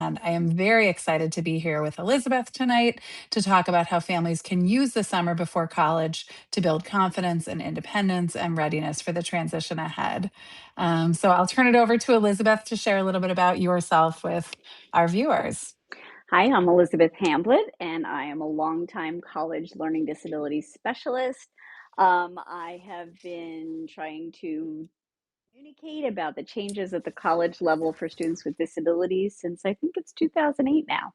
And I am very excited to be here with Elizabeth tonight to talk about how families can use the summer before college to build confidence and independence and readiness for the transition ahead. So I'll turn it over to Elizabeth to share a little bit about yourself with our viewers. Hi, I'm Elizabeth Hamblet, and I am a longtime college learning disabilities specialist. I have been trying to communicate about the changes at the college level for students with disabilities since I think it's 2008 now.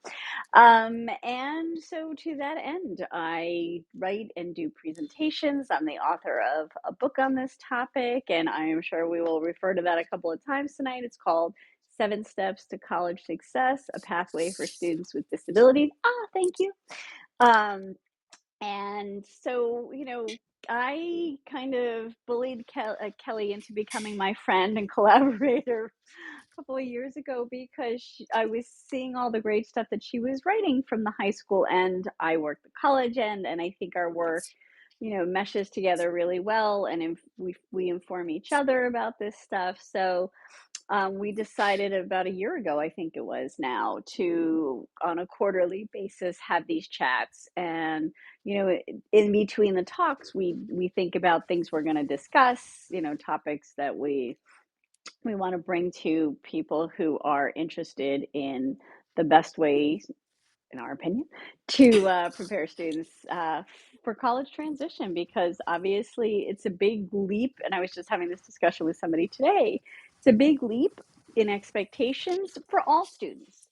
And so, to that end, I write and do presentations. I'm the author of a book on this topic, and I am sure we will refer to that a couple of times tonight. It's called Seven Steps to College Success, a Pathway for Students with Disabilities. Thank you. Um, and so, I kind of bullied Kelley into becoming my friend and collaborator a couple of years ago because I was seeing all the great stuff that she was writing from the high school end. I work the college end, and I think our work, meshes together really well, and we inform each other about this stuff. So we decided about a year ago, I think it was now, to on a quarterly basis have these chats. And in between the talks, we think about things we're going to discuss, topics that we want to bring to people who are interested in the best way, in our opinion, to prepare students for college transition, because obviously it's a big leap. And I was just having this discussion with somebody today. It's a big leap in expectations for all students.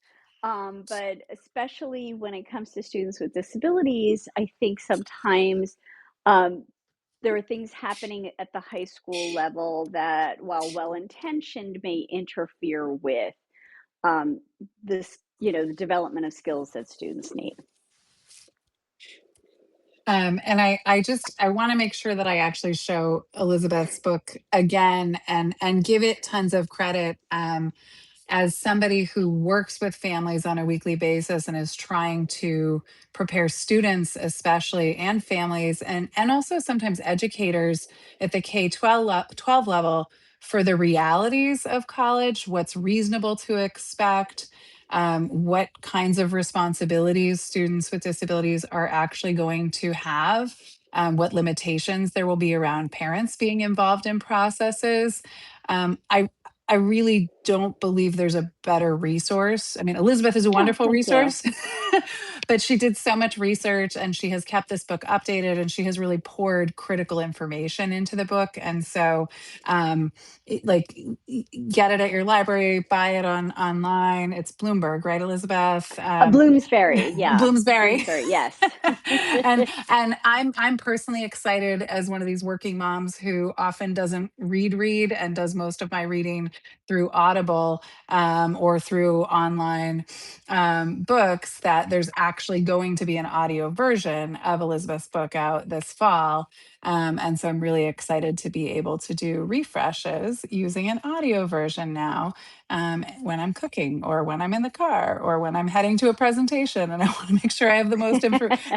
But especially when it comes to students with disabilities, I think sometimes um, there are things happening at the high school level that, while well intentioned, may interfere with um, the development of skills that students need. And I want to make sure that I actually show Elizabeth's book again and give it tons of credit. As somebody who works with families on a weekly basis and is trying to prepare students especially, and families, and also sometimes educators at the K-12 level, for the realities of college, what's reasonable to expect, what kinds of responsibilities students with disabilities are actually going to have, what limitations there will be around parents being involved in processes. I really don't believe there's a better resource. I mean, Elizabeth is a Oh, wonderful thank you. resource, but she did so much research and she has kept this book updated and she has really poured critical information into the book. And so, um, get it at your library, buy it online. It's Bloomberg, right, Elizabeth? Bloomsbury, yeah. Bloomsbury. Bloomsbury, yes. And I'm personally excited as one of these working moms who often doesn't read and does most of my reading through Audible, or through online books, that there's actually going to be an audio version of Elizabeth's book out this fall. And so I'm really excited to be able to do refreshes using an audio version now, when I'm cooking or when I'm in the car or when I'm heading to a presentation and I want to make sure I have the most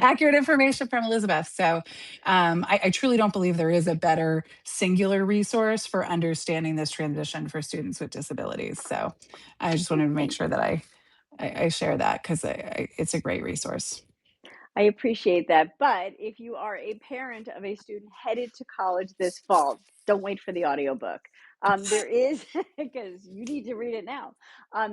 accurate information from Elizabeth. So I truly don't believe there is a better singular resource for understanding this transition for students with disabilities. So I just wanted to make Thank sure that I share that because it's a great resource. I appreciate that. But if you are a parent of a student headed to college this fall, don't wait for the audiobook. There is, because you need to read it now.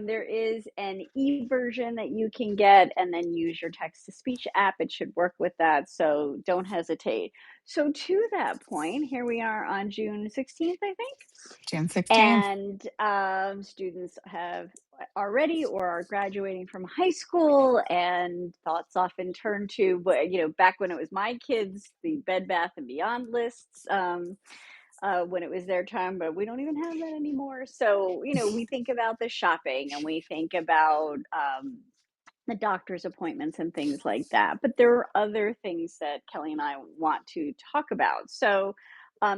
There is an e version that you can get and then use your text to speech app. It should work with that. So don't hesitate. So, to that point, here we are on June 16th, I think. June 16th. And students have already or are graduating from high school, and thoughts often turn to, back when it was my kids, the Bed Bath and Beyond lists, when it was their time, but we don't even have that anymore. So we think about the shopping, and we think about the doctor's appointments and things like that. But there are other things that Kelley and I want to talk about. So,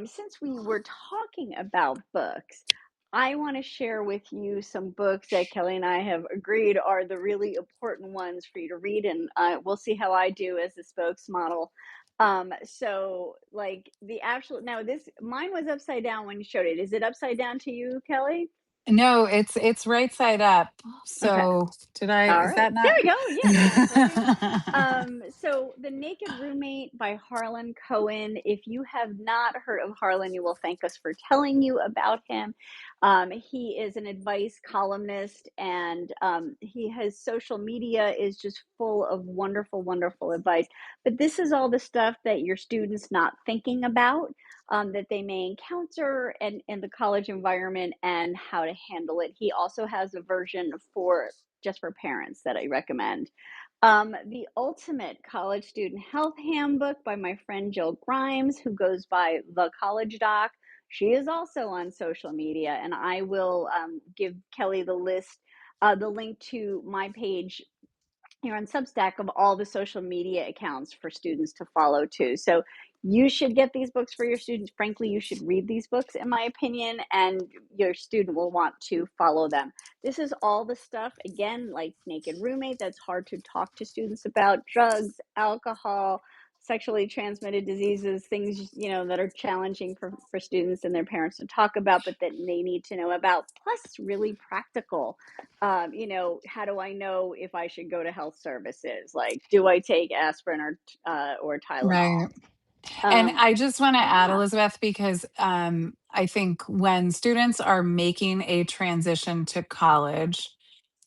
since we were talking about books, I want to share with you some books that Kelley and I have agreed are the really important ones for you to read. And we'll see how I do as the spokesmodel. So, like, the actual, now this, mine was upside down when you showed it. Is it upside down to you, Kelley? No, it's right side up. Okay. So did I, All is right. that There not? we go. Yeah, that's perfect. So The Naked Roommate by Harlan Cohen. If you have not heard of Harlan, you will thank us for telling you about him. He is an advice columnist, and his social media is just full of wonderful, wonderful advice. But this is all the stuff that your students not thinking about, that they may encounter in the college environment, and how to handle it. He also has a version for just for parents that I recommend. The Ultimate College Student Health Handbook by my friend Jill Grimes, who goes by The College Doc. She is also on social media, and I will give Kelley the link to my page here on Substack of all the social media accounts for students to follow too. So you should get these books for your students. Frankly, you should read these books, in my opinion, and your student will want to follow them. This is all the stuff, again, like Naked Roommate, that's hard to talk to students about: drugs, alcohol, sexually transmitted diseases, things, that are challenging for students and their parents to talk about, but that they need to know about, plus really practical. How do I know if I should go to health services? Like, do I take aspirin or Tylenol? Right. And I just want to add, Yeah. Elizabeth, because I think when students are making a transition to college,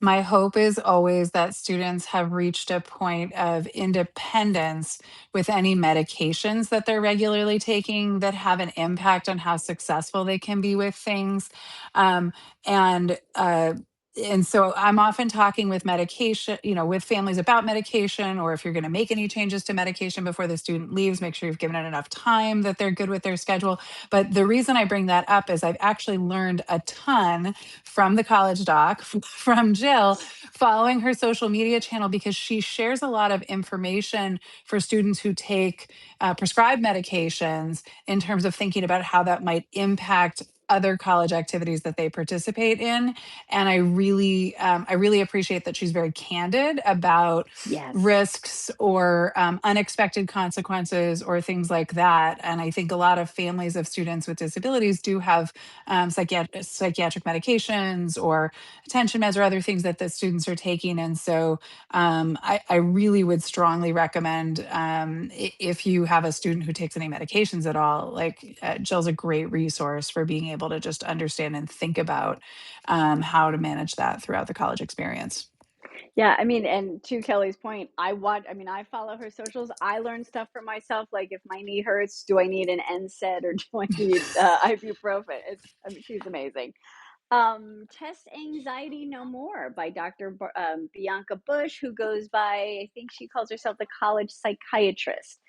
my hope is always that students have reached a point of independence with any medications that they're regularly taking that have an impact on how successful they can be with things. Um, and and so I'm often talking with medication, with families about medication, or if you're going to make any changes to medication before the student leaves, make sure you've given it enough time that they're good with their schedule. But the reason I bring that up is I've actually learned a ton from the college doc, from Jill, following her social media channel, because she shares a lot of information for students who take prescribed medications in terms of thinking about how that might impact other college activities that they participate in. And I really appreciate that she's very candid about Yes. risks or unexpected consequences or things like that. And I think a lot of families of students with disabilities do have psychiatric medications or attention meds or other things that the students are taking. And so I really would strongly recommend, if you have a student who takes any medications at all, like Jill's a great resource for being able to just understand and think about how to manage that throughout the college experience. Yeah, I mean, and to Kelly's point, I follow her socials. I learn stuff for myself, like if my knee hurts, do I need an NSAID or do I need ibuprofen? She's amazing. Test Anxiety No More by Dr. Bianca Bush, who goes by, I think she calls herself the college psychiatrist.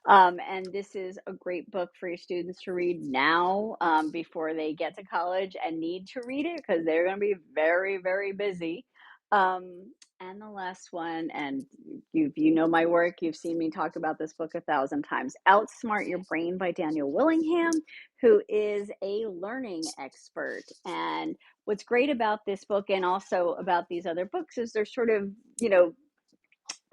And this is a great book for your students to read now, before they get to college and need to read it because they're going to be very, very busy. And the last one, and you know my work, you've seen me talk about this book 1,000 times: Outsmart Your Brain by Daniel Willingham, who is a learning expert. And what's great about this book and also about these other books is they're sort of,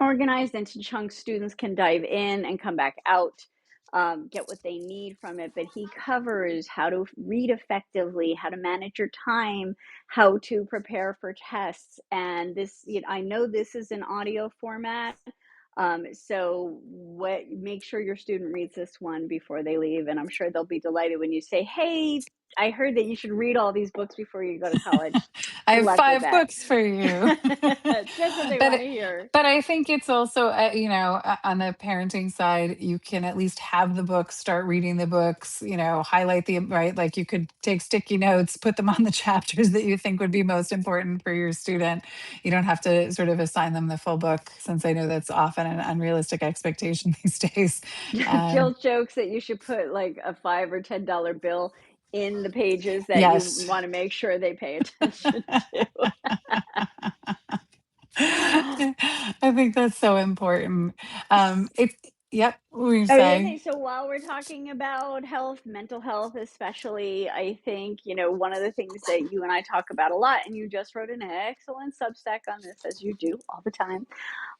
organized into chunks. Students can dive in and come back out, get what they need from it. But he covers how to read effectively, how to manage your time, how to prepare for tests. And this, I know this is an audio format. So make sure your student reads this one before they leave. And I'm sure they'll be delighted when you say, "Hey, I heard that you should read all these books before you go to college." I Good have luck with 5 that. books for you. Just what they But want it to hear. but I think it's also, on the parenting side, you can at least have the books, start reading the books, highlight the right, like, you could take sticky notes, put them on the chapters that you think would be most important for your student. You don't have to sort of assign them the full book, since I know that's often an unrealistic expectation these days. Um, Jill jokes that you should put like a $5 or $10 bill in the pages that you yes. want to make sure they pay attention to. I think that's so important. It, yep. we I was gonna say, say. so while we're talking about health, mental health especially, I think, one of the things that you and I talk about a lot, and you just wrote an excellent Substack on this, as you do all the time,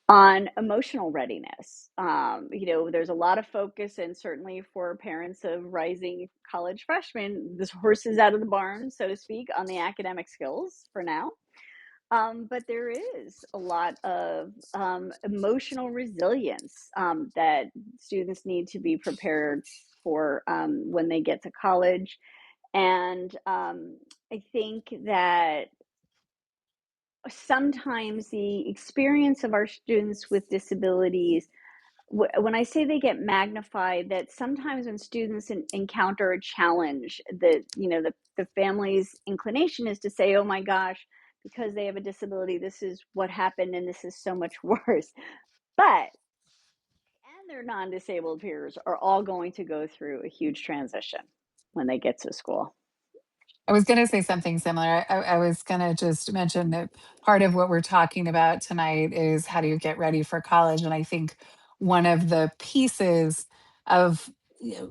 on emotional readiness. There's a lot of focus, and certainly for parents of rising college freshmen, this horse is out of the barn, so to speak, on the academic skills for now. But there is a lot of emotional resilience that students need to be prepared for when they get to college. And I think that sometimes the experience of our students with disabilities, when I say they get magnified, that sometimes when students encounter a challenge, that the family's inclination is to say, "Oh my gosh, because they have a disability, this is what happened, and this is so much worse." But and their non-disabled peers are all going to go through a huge transition when they get to school. I was going to say something similar. I was going to just mention that part of what we're talking about tonight is how do you get ready for college? And I think one of the pieces of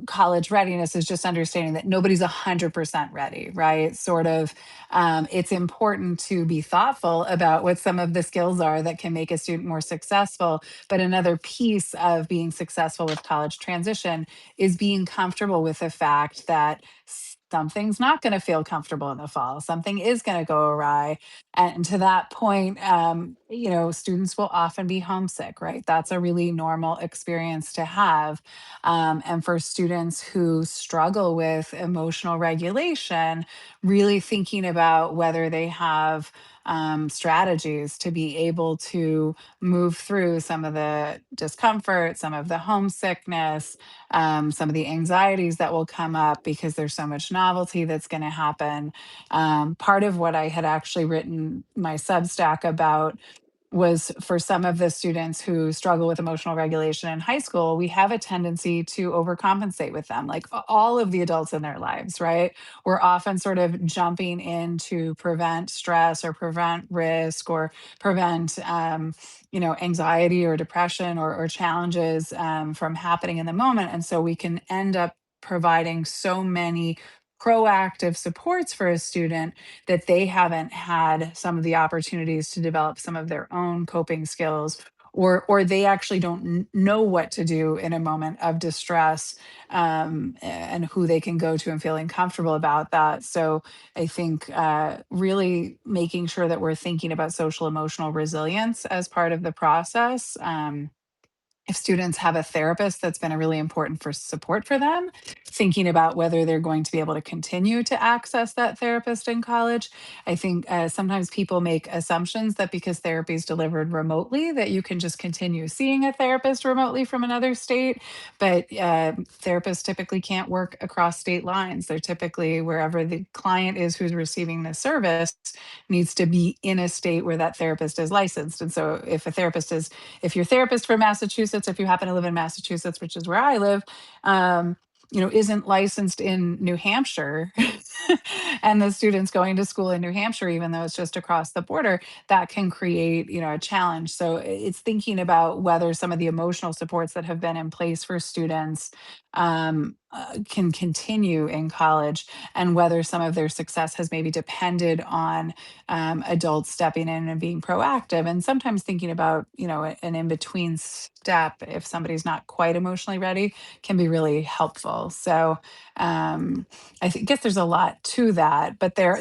college readiness is just understanding that nobody's 100% ready, right? Sort of, it's important to be thoughtful about what some of the skills are that can make a student more successful. But another piece of being successful with college transition is being comfortable with the fact that something's not going to feel comfortable in the fall. Something is going to go awry. And to that point, students will often be homesick, right? That's a really normal experience to have. And for students who struggle with emotional regulation, really thinking about whether they have strategies to be able to move through some of the discomfort, some of the homesickness, some of the anxieties that will come up because there's so much novelty that's going to happen. Part of what I had actually written my Substack about was for some of the students who struggle with emotional regulation in high school, we have a tendency to overcompensate with them, like all of the adults in their lives, right? We're often sort of jumping in to prevent stress or prevent risk or prevent, anxiety or depression or challenges from happening in the moment. And so we can end up providing so many proactive supports for a student that they haven't had some of the opportunities to develop some of their own coping skills, or they actually don't know what to do in a moment of distress, and who they can go to and feeling comfortable about that. So I think really making sure that we're thinking about social emotional resilience as part of the process. If students have a therapist that's been a really important for support for them, thinking about whether they're going to be able to continue to access that therapist in college. I think sometimes people make assumptions that because therapy is delivered remotely, that you can just continue seeing a therapist remotely from another state. But therapists typically can't work across state lines. They're typically wherever the client is who's receiving the service needs to be in a state where that therapist is licensed. And so if your therapist from Massachusetts, if you happen to live in Massachusetts, which is where I live, isn't licensed in New Hampshire, and the student's going to school in New Hampshire, even though it's just across the border, that can create, a challenge. So it's thinking about whether some of the emotional supports that have been in place for students can continue in college, and whether some of their success has maybe depended on adults stepping in and being proactive, and sometimes thinking about an in between step if somebody's not quite emotionally ready can be really helpful. So guess there's a lot to that, but there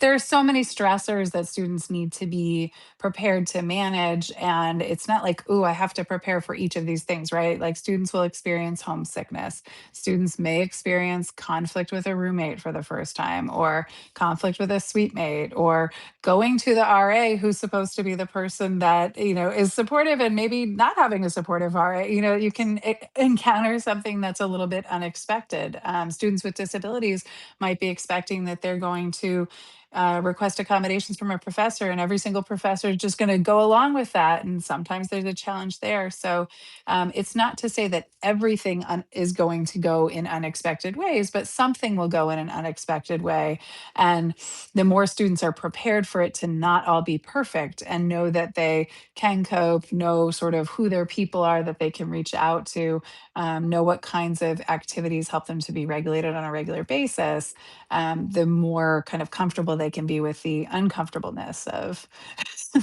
are so many stressors that students need to be prepared to manage, and it's not like, oh, I have to prepare for each of these things, right? Like students will experience homesickness, students may experience conflict with a roommate for the first time, or conflict with a suite mate, or going to the RA who's supposed to be the person that is supportive, and maybe not having a supportive RA. You can encounter something that's a little bit unexpected. Students with disabilities might be expecting that they're going to request accommodations from a professor, and every single professor is just going to go along with that. And sometimes there's a challenge there. So it's not to say that everything is going to go in unexpected ways, but something will go in an unexpected way. And the more students are prepared for it to not all be perfect and know that they can cope, know sort of who their people are that they can reach out to, know what kinds of activities help them to be regulated on a regular basis, the more kind of comfortable they can be with the uncomfortableness of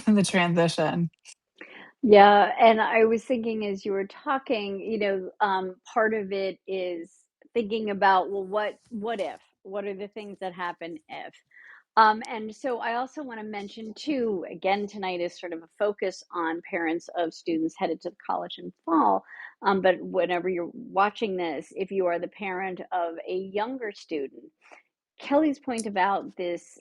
the transition. Yeah, and I was thinking as you were talking, part of it is thinking about, well, what if? What are the things that happen if? And so I also want to mention too, again, tonight is sort of a focus on parents of students headed to college in fall. But whenever you're watching this, if you are the parent of a younger student, Kelly's point about this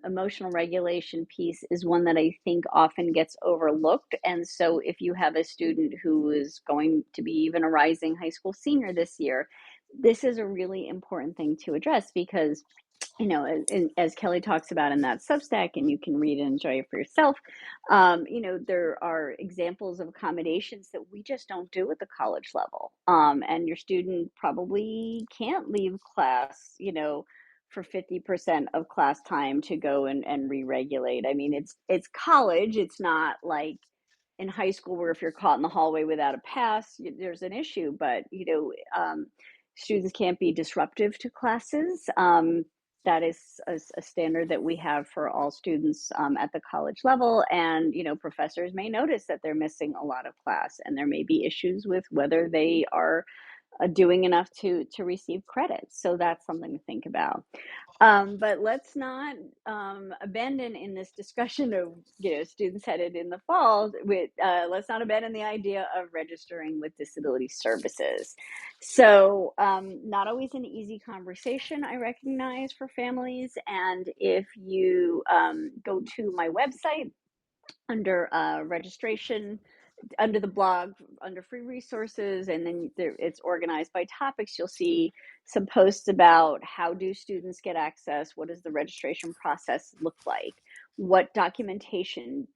emotional regulation piece is one that I think often gets overlooked. And so, if you have a student who is going to be even a rising high school senior this year, this is a really important thing to address because, as Kelly talks about in that Substack, and you can read and enjoy it for yourself, there are examples of accommodations that we just don't do at the college level. And your student probably can't leave class, for 50% of class time to go and re-regulate. I mean, it's college. It's not like in high school where if you're caught in the hallway without a pass, there's an issue. But students can't be disruptive to classes. That is a standard that we have for all students at the college level. And professors may notice that they're missing a lot of class, and there may be issues with whether they are doing enough to receive credit. So that's something to think about. But let's not abandon in this discussion of students headed in the fall. With let's not abandon the idea of registering with disability services. So not always an easy conversation, I recognize, for families. And if you go to my website under registration, under the blog, under free resources, and then it's organized by topics, you'll see some posts about how do students get access, what does the registration process look like, what documentation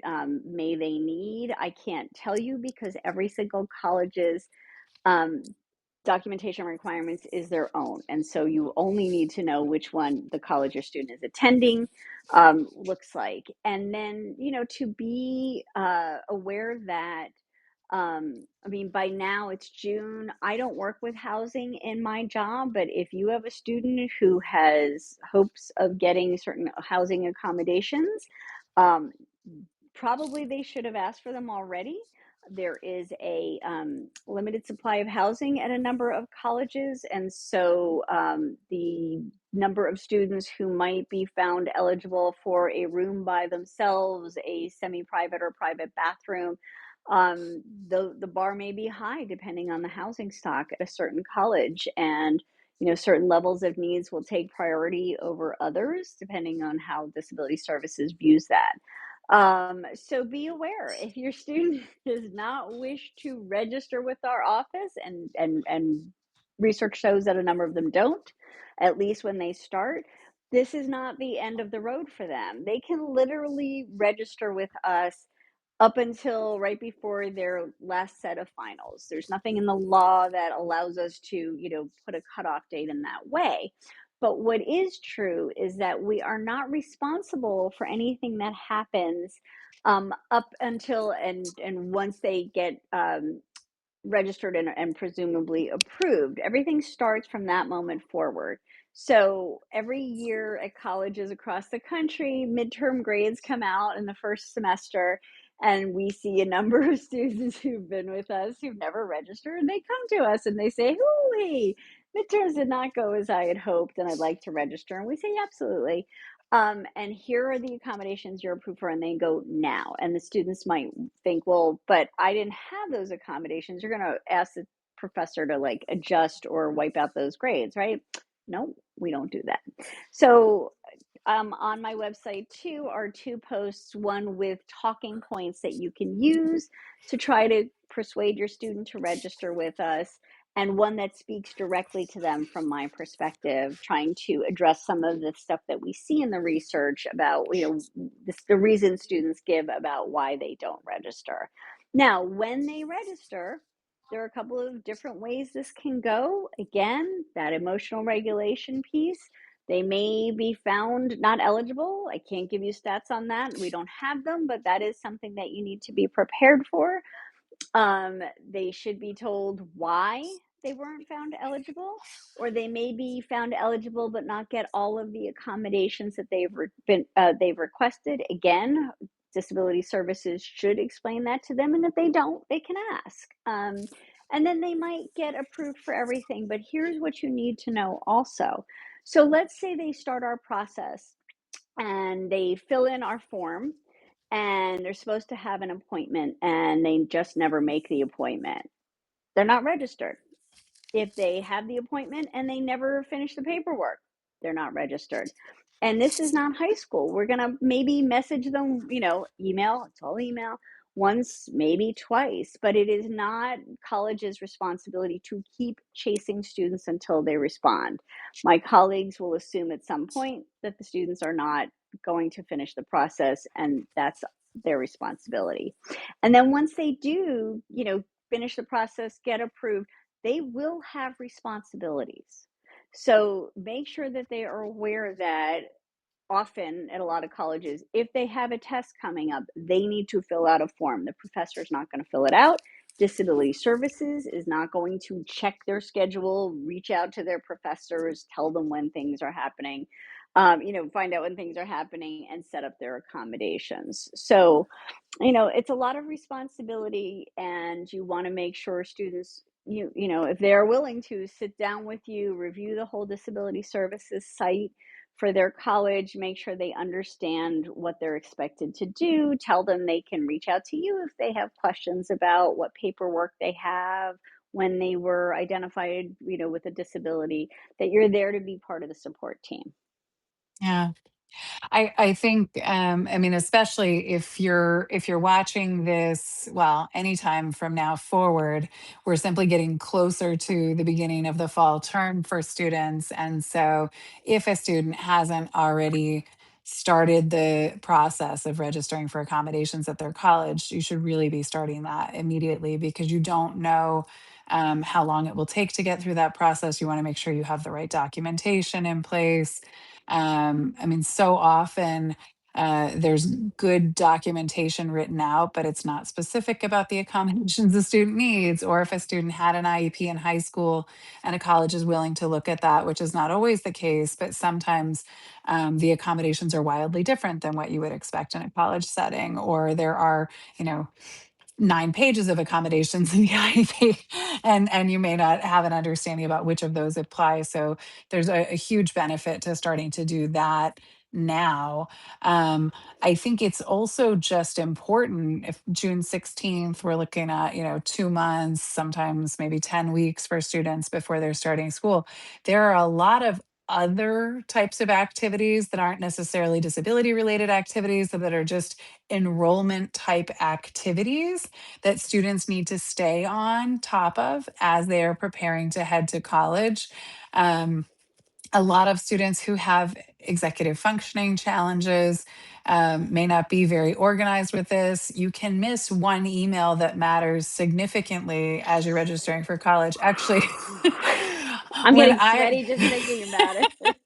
may they need. I can't tell you because every single college's um, documentation requirements is their own. And so you only need to know which one the college your student is attending looks like. And then, to be aware that, I mean, by now it's June. I don't work with housing in my job, but if you have a student who has hopes of getting certain housing accommodations, um, probably they should have asked for them already. There is a limited supply of housing at a number of colleges, and so the number of students who might be found eligible for a room by themselves, a semi-private or private bathroom, the bar may be high depending on the housing stock at a certain college, and certain levels of needs will take priority over others depending on how disability services views that. So be aware if your student does not wish to register with our office, and research shows that a number of them don't, at least when they start. This is not the end of the road for them. They can literally register with us up until right before their last set of finals. There's nothing in the law that allows us to, put a cutoff date in that way. But what is true is that we are not responsible for anything that happens up until and once they get registered and presumably approved. Everything starts from that moment forward. So every year at colleges across the country, midterm grades come out in the first semester, and we see a number of students who've been with us who've never registered. They come to us and they say, "Hooey, midterms did not go as I had hoped, and I'd like to register." And we say, "Absolutely. And here are the accommodations you're approved for," and they go now. And the students might think, well, but I didn't have those accommodations. You're going to ask the professor to like adjust or wipe out those grades, right? No, we don't do that. So on my website too are two posts, one with talking points that you can use to try to persuade your student to register with us, and one that speaks directly to them from my perspective, trying to address some of the stuff that we see in the research about, the reasons students give about why they don't register. Now, when they register, there are a couple of different ways this can go. Again, that emotional regulation piece. They may be found not eligible. I can't give you stats on that. We don't have them, but that is something that you need to be prepared for. They should be told why they weren't found eligible, or they may be found eligible but not get all of the accommodations that they've requested. Again, disability services should explain that to them, and if they don't, they can ask. And then they might get approved for everything. But here's what you need to know also. So let's say they start our process and they fill in our form and they're supposed to have an appointment and they just never make the appointment. They're not registered. If they have the appointment and they never finish the paperwork, they're not registered. And this is not high school. We're going to maybe message them, email, it's all email, once, maybe twice, but it is not college's responsibility to keep chasing students until they respond. My colleagues will assume at some point that the students are not going to finish the process, and that's their responsibility. And then once they do, finish the process, get approved, they will have responsibilities. So make sure that they are aware that often at a lot of colleges, if they have a test coming up, they need to fill out a form. The professor is not going to fill it out. Disability Services is not going to check their schedule, reach out to their professors, tell them when things are happening, find out when things are happening and set up their accommodations. So, it's a lot of responsibility, and you want to make sure students, if they're willing to sit down with you, review the whole Disability Services site for their college, make sure they understand what they're expected to do, tell them they can reach out to you if they have questions about what paperwork they have when they were identified, with a disability, that you're there to be part of the support team. Yeah. I think I mean, especially if you're watching this, well, anytime from now forward, we're simply getting closer to the beginning of the fall term for students. And so if a student hasn't already started the process of registering for accommodations at their college, you should really be starting that immediately, because you don't know how long it will take to get through that process. You want to make sure you have the right documentation in place. I mean, so often there's good documentation written out, but it's not specific about the accommodations the student needs, or if a student had an IEP in high school and a college is willing to look at that, which is not always the case, but sometimes the accommodations are wildly different than what you would expect in a college setting, or there are, you know, 9 pages of accommodations in the IEP, and you may not have an understanding about which of those apply. So there's a huge benefit to starting to do that now. Um, I think it's also just important, if June 16th, we're looking at, 2 months, sometimes maybe 10 weeks for students before they're starting school. There are a lot of other types of activities that aren't necessarily disability related activities, that are just enrollment type activities that students need to stay on top of as they are preparing to head to college. Um, a lot of students who have executive functioning challenges may not be very organized with this. You can miss one email that matters significantly as you're registering for college. Actually, I'm when getting I sweaty just thinking about it.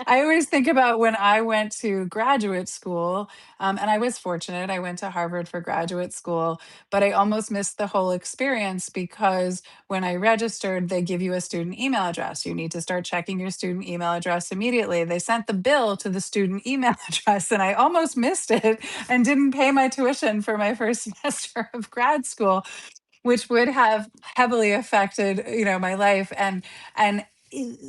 I always think about when I went to graduate school, and I was fortunate. I went to Harvard for graduate school, but I almost missed the whole experience because when I registered, they give you a student email address. You need to start checking your student email address immediately. They sent the bill to the student email address, and I almost missed it and didn't pay my tuition for my first semester of grad school, which would have heavily affected, my life. And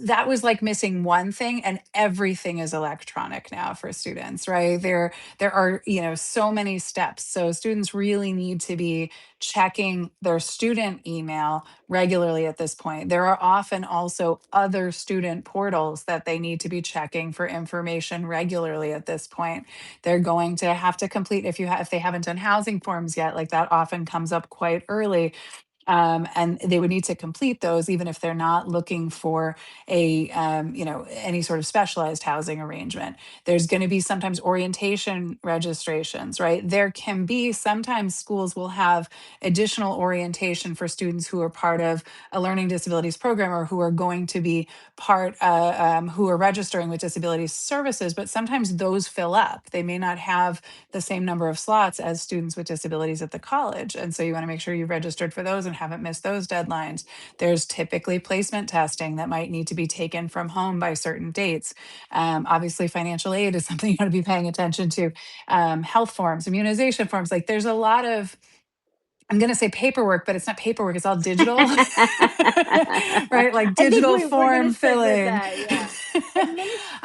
that was like missing one thing, and everything is electronic now for students, right? There are, so many steps. So students really need to be checking their student email regularly at this point. There are often also other student portals that they need to be checking for information regularly at this point. They're going to have to complete, if they haven't done housing forms yet, like that often comes up quite early. And they would need to complete those even if they're not looking for a any sort of specialized housing arrangement. There's going to be sometimes orientation registrations, right? There can be sometimes schools will have additional orientation for students who are part of a learning disabilities program or who are going to be who are registering with disability services, but sometimes those fill up. They may not have the same number of slots as students with disabilities at the college. And so you want to make sure you've registered for those and haven't missed those deadlines. There's typically placement testing that might need to be taken from home by certain dates. Obviously, financial aid is something you want to be paying attention to. Health forms, immunization forms, like there's a lot of, I'm going to say paperwork, but it's not paperwork. It's all digital, right? Like I think digital we're gonna form stick with filling. that, yeah.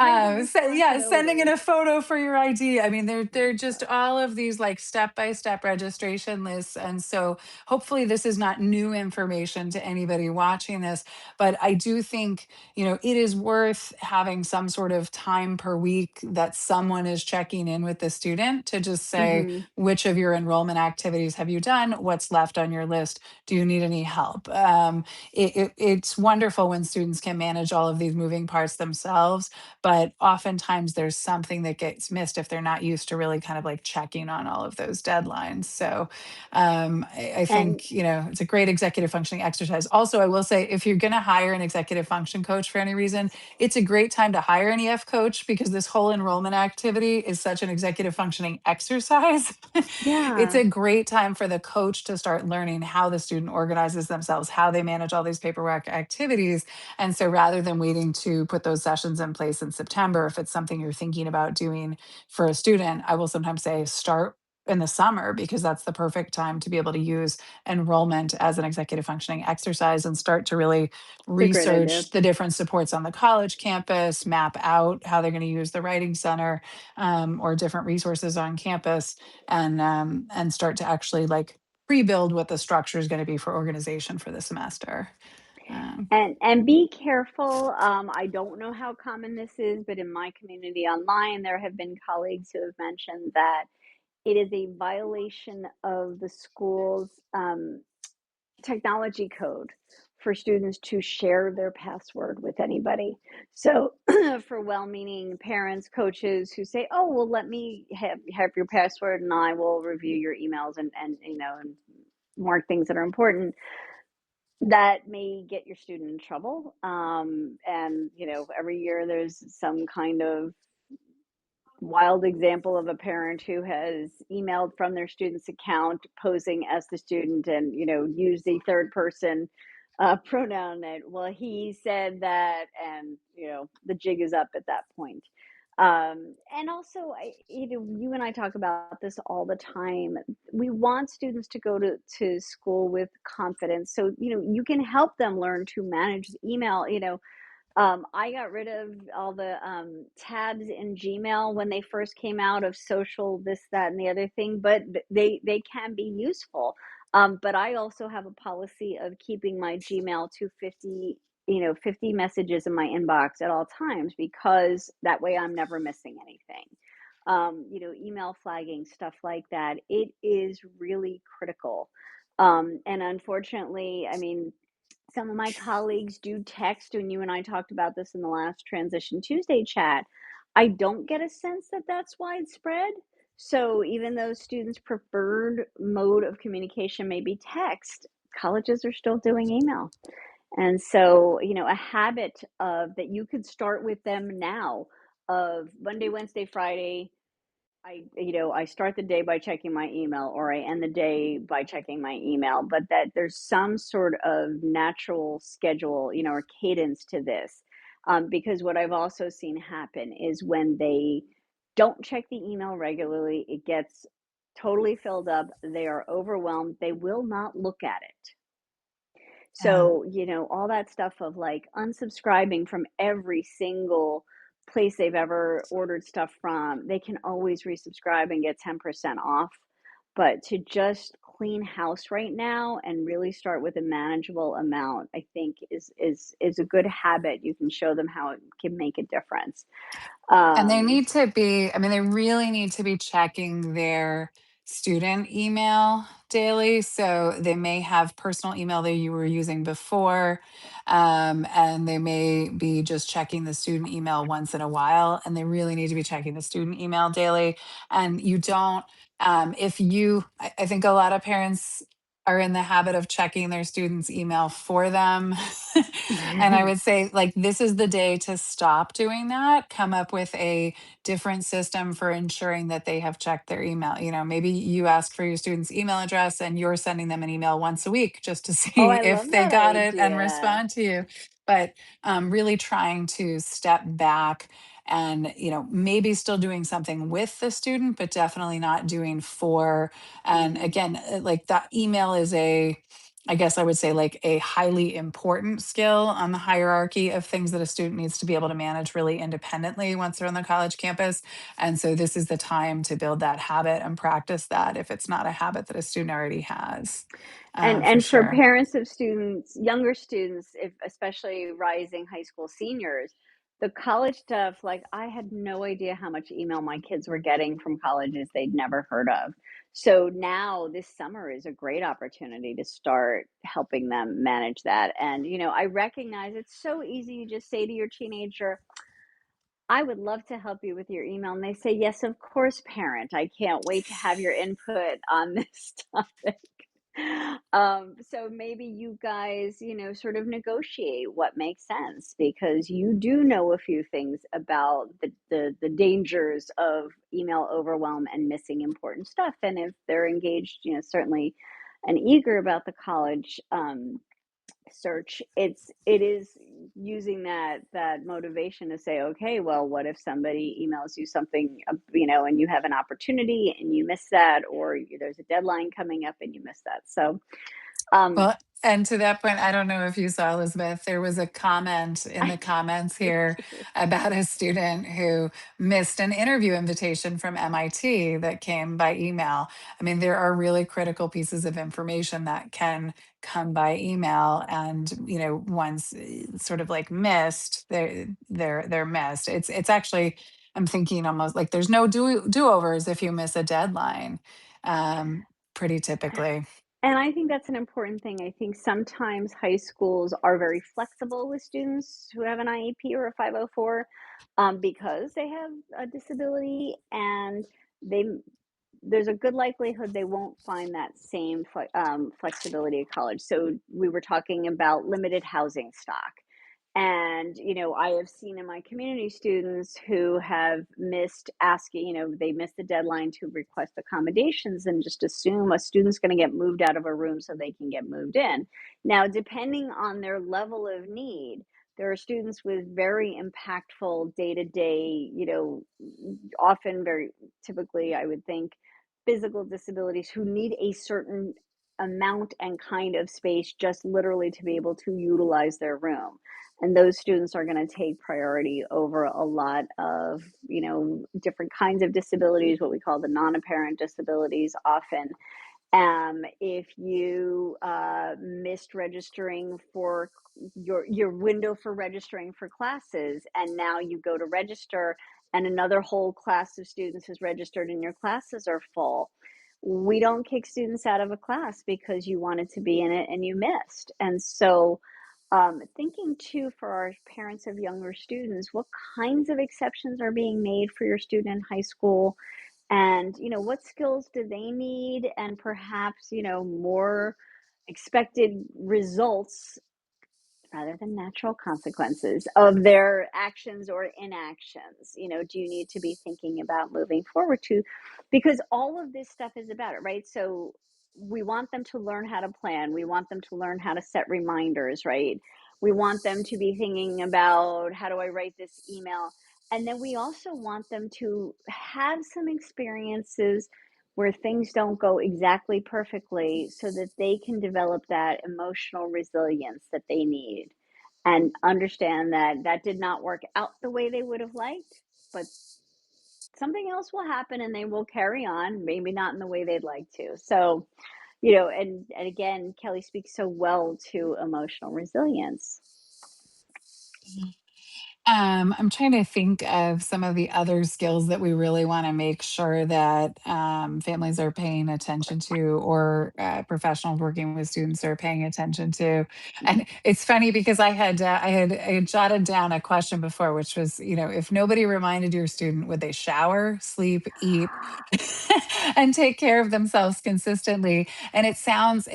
Administrative Yeah, sending in responsibilities. a photo for your ID. I mean, they're just Yeah. all of these like step by step registration lists, and so hopefully this is not new information to anybody watching this. But I do think it is worth having some sort of time per week that someone is checking in with the student to just say, Mhm. which of your enrollment activities have you done? What's left on your list? Do you need any help? It's wonderful when students can manage all of these moving parts themselves, but oftentimes there's something that gets missed if they're not used to really kind of like checking on all of those deadlines. So I And think, it's a great executive functioning exercise. Also, I will say if you're going to hire an executive function coach for any reason, it's a great time to hire an EF coach because this whole enrollment activity is such an executive functioning exercise. It's yeah, a great time for the coach to start learning how the student organizes themselves, how they manage all these paperwork activities. And so rather than waiting to put those sessions in place in September, if it's something you're thinking about doing for a student, I will sometimes say start in the summer because that's the perfect time to be able to use enrollment as an executive functioning exercise and start to really it's a great idea. research the different supports on the college campus, map out how they're going to use the writing center or different resources on campus, and start to actually like pre-build what the structure is going to be for organization for the semester. Um, And be careful. I don't know how common this is, but in my community online, there have been colleagues who have mentioned that it is a violation of the school's technology code for students to share their password with anybody. So, for well-meaning parents, coaches who say, "Oh, well, let me have your password, and I will review your emails and mark things that are important," that may get your student in trouble. And every year there's some kind of wild example of a parent who has emailed from their student's account posing as the student and use the third person pronoun that, well, he said that, and the jig is up at that point. And also, you and I talk about this all the time. We want students to go to school with confidence, so you can help them learn to manage email. I got rid of all the tabs in Gmail when they first came out of social, this, that, and the other thing, but they can be useful. But I also have a policy of keeping my Gmail to 50 messages in my inbox at all times because that way I'm never missing anything. Email flagging, stuff like that. It is really critical. And unfortunately, I mean, some of my colleagues do text, and you and I talked about this in the last Transition Tuesday chat. I don't get a sense that that's widespread. So even though students' preferred mode of communication may be text, colleges are still doing email. And so, a habit of that you could start with them now of Monday, Wednesday, Friday, I start the day by checking my email, or I end the day by checking my email, but that there's some sort of natural schedule, or cadence to this. Because what I've also seen happen is when they don't check the email regularly, it gets totally filled up. They are overwhelmed. They will not look at it. yeah. So, all that stuff of like unsubscribing from every single place they've ever ordered stuff from, they can always resubscribe and get 10% off. But to just clean house right now and really start with a manageable amount, I think is a good habit. You can show them how it can make a difference. And they Um, need to be, I mean, they really need to be checking their student email daily. So they may have personal email that you were using before, and they may be just checking the student email once in a while, and they really need to be checking the student email daily. And you don't, if you, I think a lot of parents are in the habit of checking their students' email for them. And I would say, like, this is the day to stop doing that. Come up with a different system for ensuring that they have checked their email. You know, maybe you ask for your student's email address and you're sending them an email once a week just to Oh, see I if love they that got it and idea. respond to you. But really trying to step back and, you know, maybe still doing something with the student, but definitely not doing for. And Mhm. again, like that email is a, I guess I would say, like a highly important skill on the hierarchy of things that a student needs to be able to manage really independently once they're on the college campus. And so this is the time to build that habit and practice that if it's not a habit that a student already has, for And for sure. parents of students, younger students, if especially rising high school seniors, the college stuff, like I had no idea how much email my kids were getting from colleges they'd never heard of. So now this summer is a great opportunity to start helping them manage that. And, I recognize it's so easy to just say to your teenager, I would love to help you with your email. And they say, yes, of course, parent. I can't wait to have your input on this topic. So maybe you guys, sort of negotiate what makes sense because you do know a few things about the dangers of email overwhelm and missing important stuff. And if they're engaged, certainly and eager about the college search, it is using that motivation to say, okay, well, what if somebody emails you something, and you have an opportunity and you miss that, or there's a deadline coming up and you miss that. So um Well, and to that point, I don't know if you saw, Elizabeth, there was a comment in I the comments did here too. about a student who missed an interview invitation from MIT that came by email. I mean, there are really critical pieces of information that can come by email, and once sort of like missed, they're missed. It's actually, I'm thinking almost like there's no do-overs if you miss a deadline, pretty typically. And I think that's an important thing. I think sometimes high schools are very flexible with students who have an IEP or a 504, because they have a disability, and they there's a good likelihood they won't find that same flexibility at college. So we were talking about limited housing stock. And, I have seen in my community students who have missed asking, they missed the deadline to request accommodations and just assume a student's going to get moved out of a room so they can get moved in. Now, depending on their level of need, there are students with very impactful day to day, often very typically, I would think, physical disabilities who need a certain amount and kind of space just literally to be able to utilize their room. And those students are going to take priority over a lot of, different kinds of disabilities, what we call the non apparent disabilities often. If you missed registering for your window for registering for classes, and now you go to register, and another whole class of students is registered, and your classes are full, we don't kick students out of a class because you wanted to be in it and you missed. And so, thinking too for our parents of younger students, what kinds of exceptions are being made for your student in high school, and what skills do they need, and perhaps more expected results rather than natural consequences of their actions or inactions. Do you need to be thinking about moving forward to, because all of this stuff is about it, right? So we want them to learn how to plan, we want them to learn how to set reminders, right? We want them to be thinking about, how do I write this email? And then we also want them to have some experiences where things don't go exactly perfectly so that they can develop that emotional resilience that they need and understand that that did not work out the way they would have liked, but something else will happen and they will carry on, maybe not in the way they'd like to. So, and again, Kelly speaks so well to emotional resilience. I'm trying to think of some of the other skills that we really want to make sure that families are paying attention to, or professionals working with students are paying attention to. And it's funny because I had jotted down a question before, which was, if nobody reminded your student, would they shower, sleep, eat, and take care of themselves consistently? And it sounds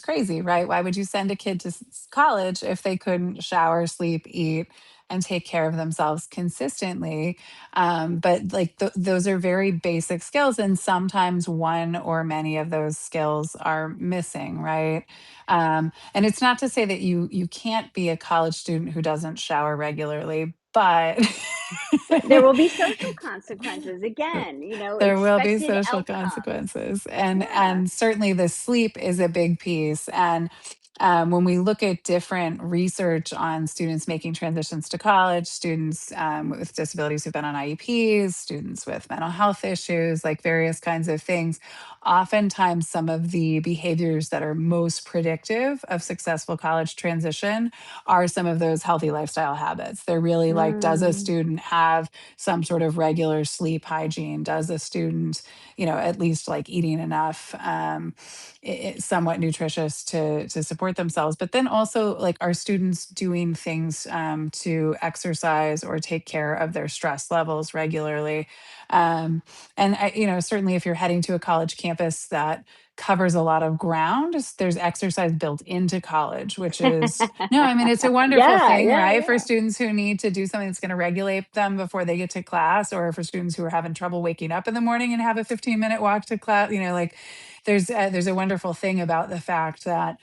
crazy, right? Why would you send a kid to college if they couldn't shower, sleep, eat, and take care of themselves consistently? But like those are very basic skills, and sometimes one or many of those skills are missing, right? And it's not to say that you can't be a college student who doesn't shower regularly, but But there will be social consequences again, there will be expected social outcomes. consequences, and Yeah. certainly the sleep is a big piece. And when we look at different research on students making transitions to college, students with disabilities who've been on IEPs, students with mental health issues, like various kinds of things, oftentimes some of the behaviors that are most predictive of successful college transition are some of those healthy lifestyle habits. They're really like, does a Mm. student have some sort of regular sleep hygiene? Does a student, at least like eating enough, somewhat nutritious to support themselves? But then also, like, are students doing things to exercise or take care of their stress levels regularly? And certainly if you're heading to a college campus that covers a lot of ground, there's exercise built into college, which is, no, I mean, it's a wonderful Yeah, thing, yeah, right? For yeah. students who need to do something that's going to regulate them before they get to class, or for students who are having trouble waking up in the morning and have a 15-minute walk to class, like there's a wonderful thing about the fact that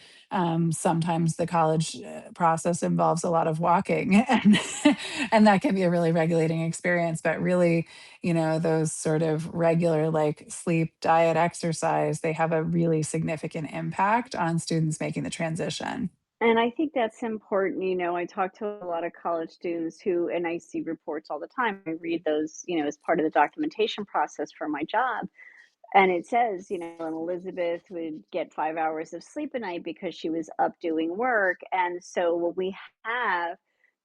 sometimes the college process involves a lot of walking, and that can be a really regulating experience. But really, those sort of regular, like, sleep, diet, exercise, they have a really significant impact on students making the transition. And I think that's important. I talk to a lot of college students who, and I see reports all the time. I read those, as part of the documentation process for my job. And it says, and Elizabeth would get 5 hours of sleep a night because she was up doing work. And so when we have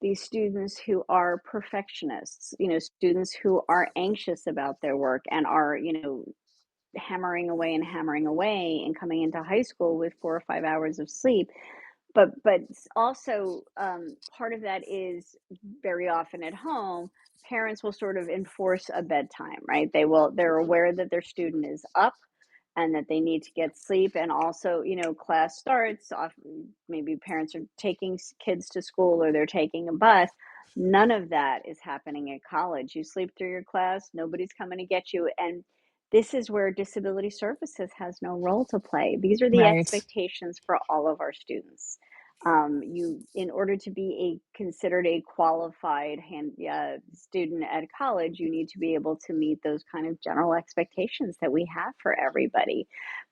these students who are perfectionists, students who are anxious about their work and are, hammering away and coming into high school with 4 or 5 hours of sleep, but also, part of that is very often at home, parents will sort of enforce a bedtime, right? They're aware that their student is up and that they need to get sleep, and also, class starts, often maybe parents are taking kids to school or they're taking a bus. None of that is happening at college. You sleep through your class, nobody's coming to get you, and this is where disability services has no role to play. These are the Right. expectations for all of our students. In order to be considered a qualified student at college, you need to be able to meet those kind of general expectations that we have for everybody.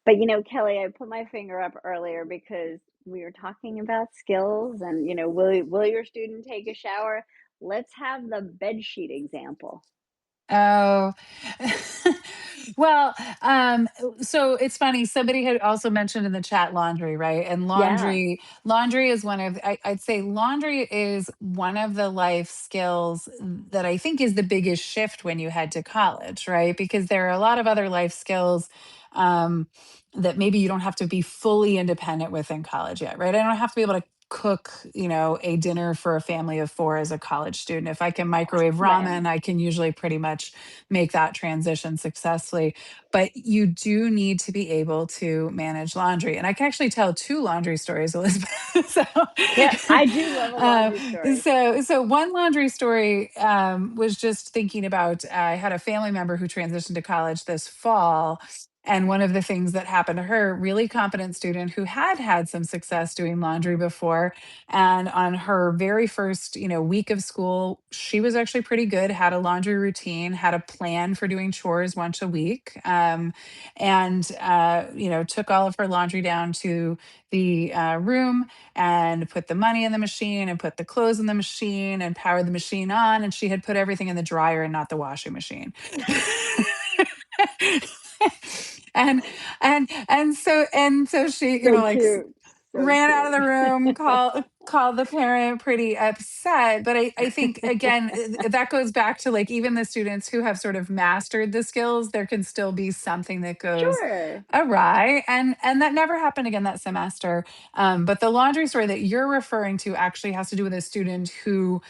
But Kelly, I put my finger up earlier because we were talking about skills, and will your student take a shower? Let's have the bed sheet example. Oh, well, so it's funny. Somebody had also mentioned in the chat laundry, right? And Yeah. laundry is I'd say laundry is one of the life skills that I think is the biggest shift when you head to college, right? Because there are a lot of other life skills that maybe you don't have to be fully independent with in college yet, right? I don't have to be able to cook, a dinner for a family of four as a college student. If I can microwave Right. ramen, I can usually pretty much make that transition successfully. But you do need to be able to manage laundry. And I can actually tell two laundry stories, Elizabeth. so, Yeah, I do love a uh, laundry story. so one laundry story was just thinking about, I had a family member who transitioned to college this fall. And one of the things that happened to her, really competent student who had had some success doing laundry before, and on her very first, week of school, she was actually pretty good, had a laundry routine, had a plan for doing chores once a week, and, took all of her laundry down to the room and put the money in the machine and put the clothes in the machine and powered the machine on. And she had put everything in the dryer and not the washing machine. and and so she, So like, cute. So ran out of cute. the room, call the parent pretty upset. But I think again, that goes back to like even the students who have sort of mastered the skills, there can still be something that goes Sure. awry. And that never happened again that semester. But the laundry story that you're referring to actually has to do with a student who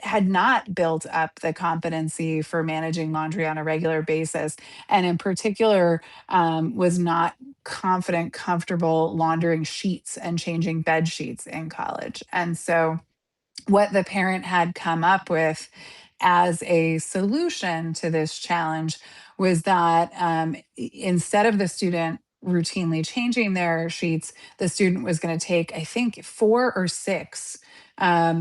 had not built up the competency for managing laundry on a regular basis. And in particular, was not confident, comfortable laundering sheets and changing bed sheets in college. And so, what the parent had come up with as a solution to this challenge was that instead of the student routinely changing their sheets, the student was going to take, I think, 4 or 6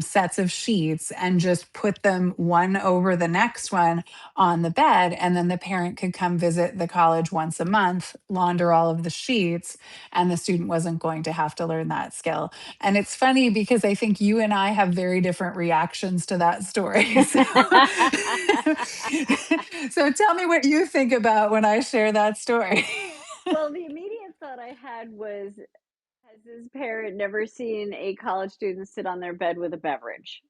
sets of sheets and just put them one over the next one on the bed. And then the parent could come visit the college once a month, launder all of the sheets, and the student wasn't going to have to learn that skill. And it's funny because I think you and I have very different reactions to that story. So, so tell me what you think about when I share that story. Well, the immediate thought I had was, has this parent never seen a college student sit on their bed with a beverage?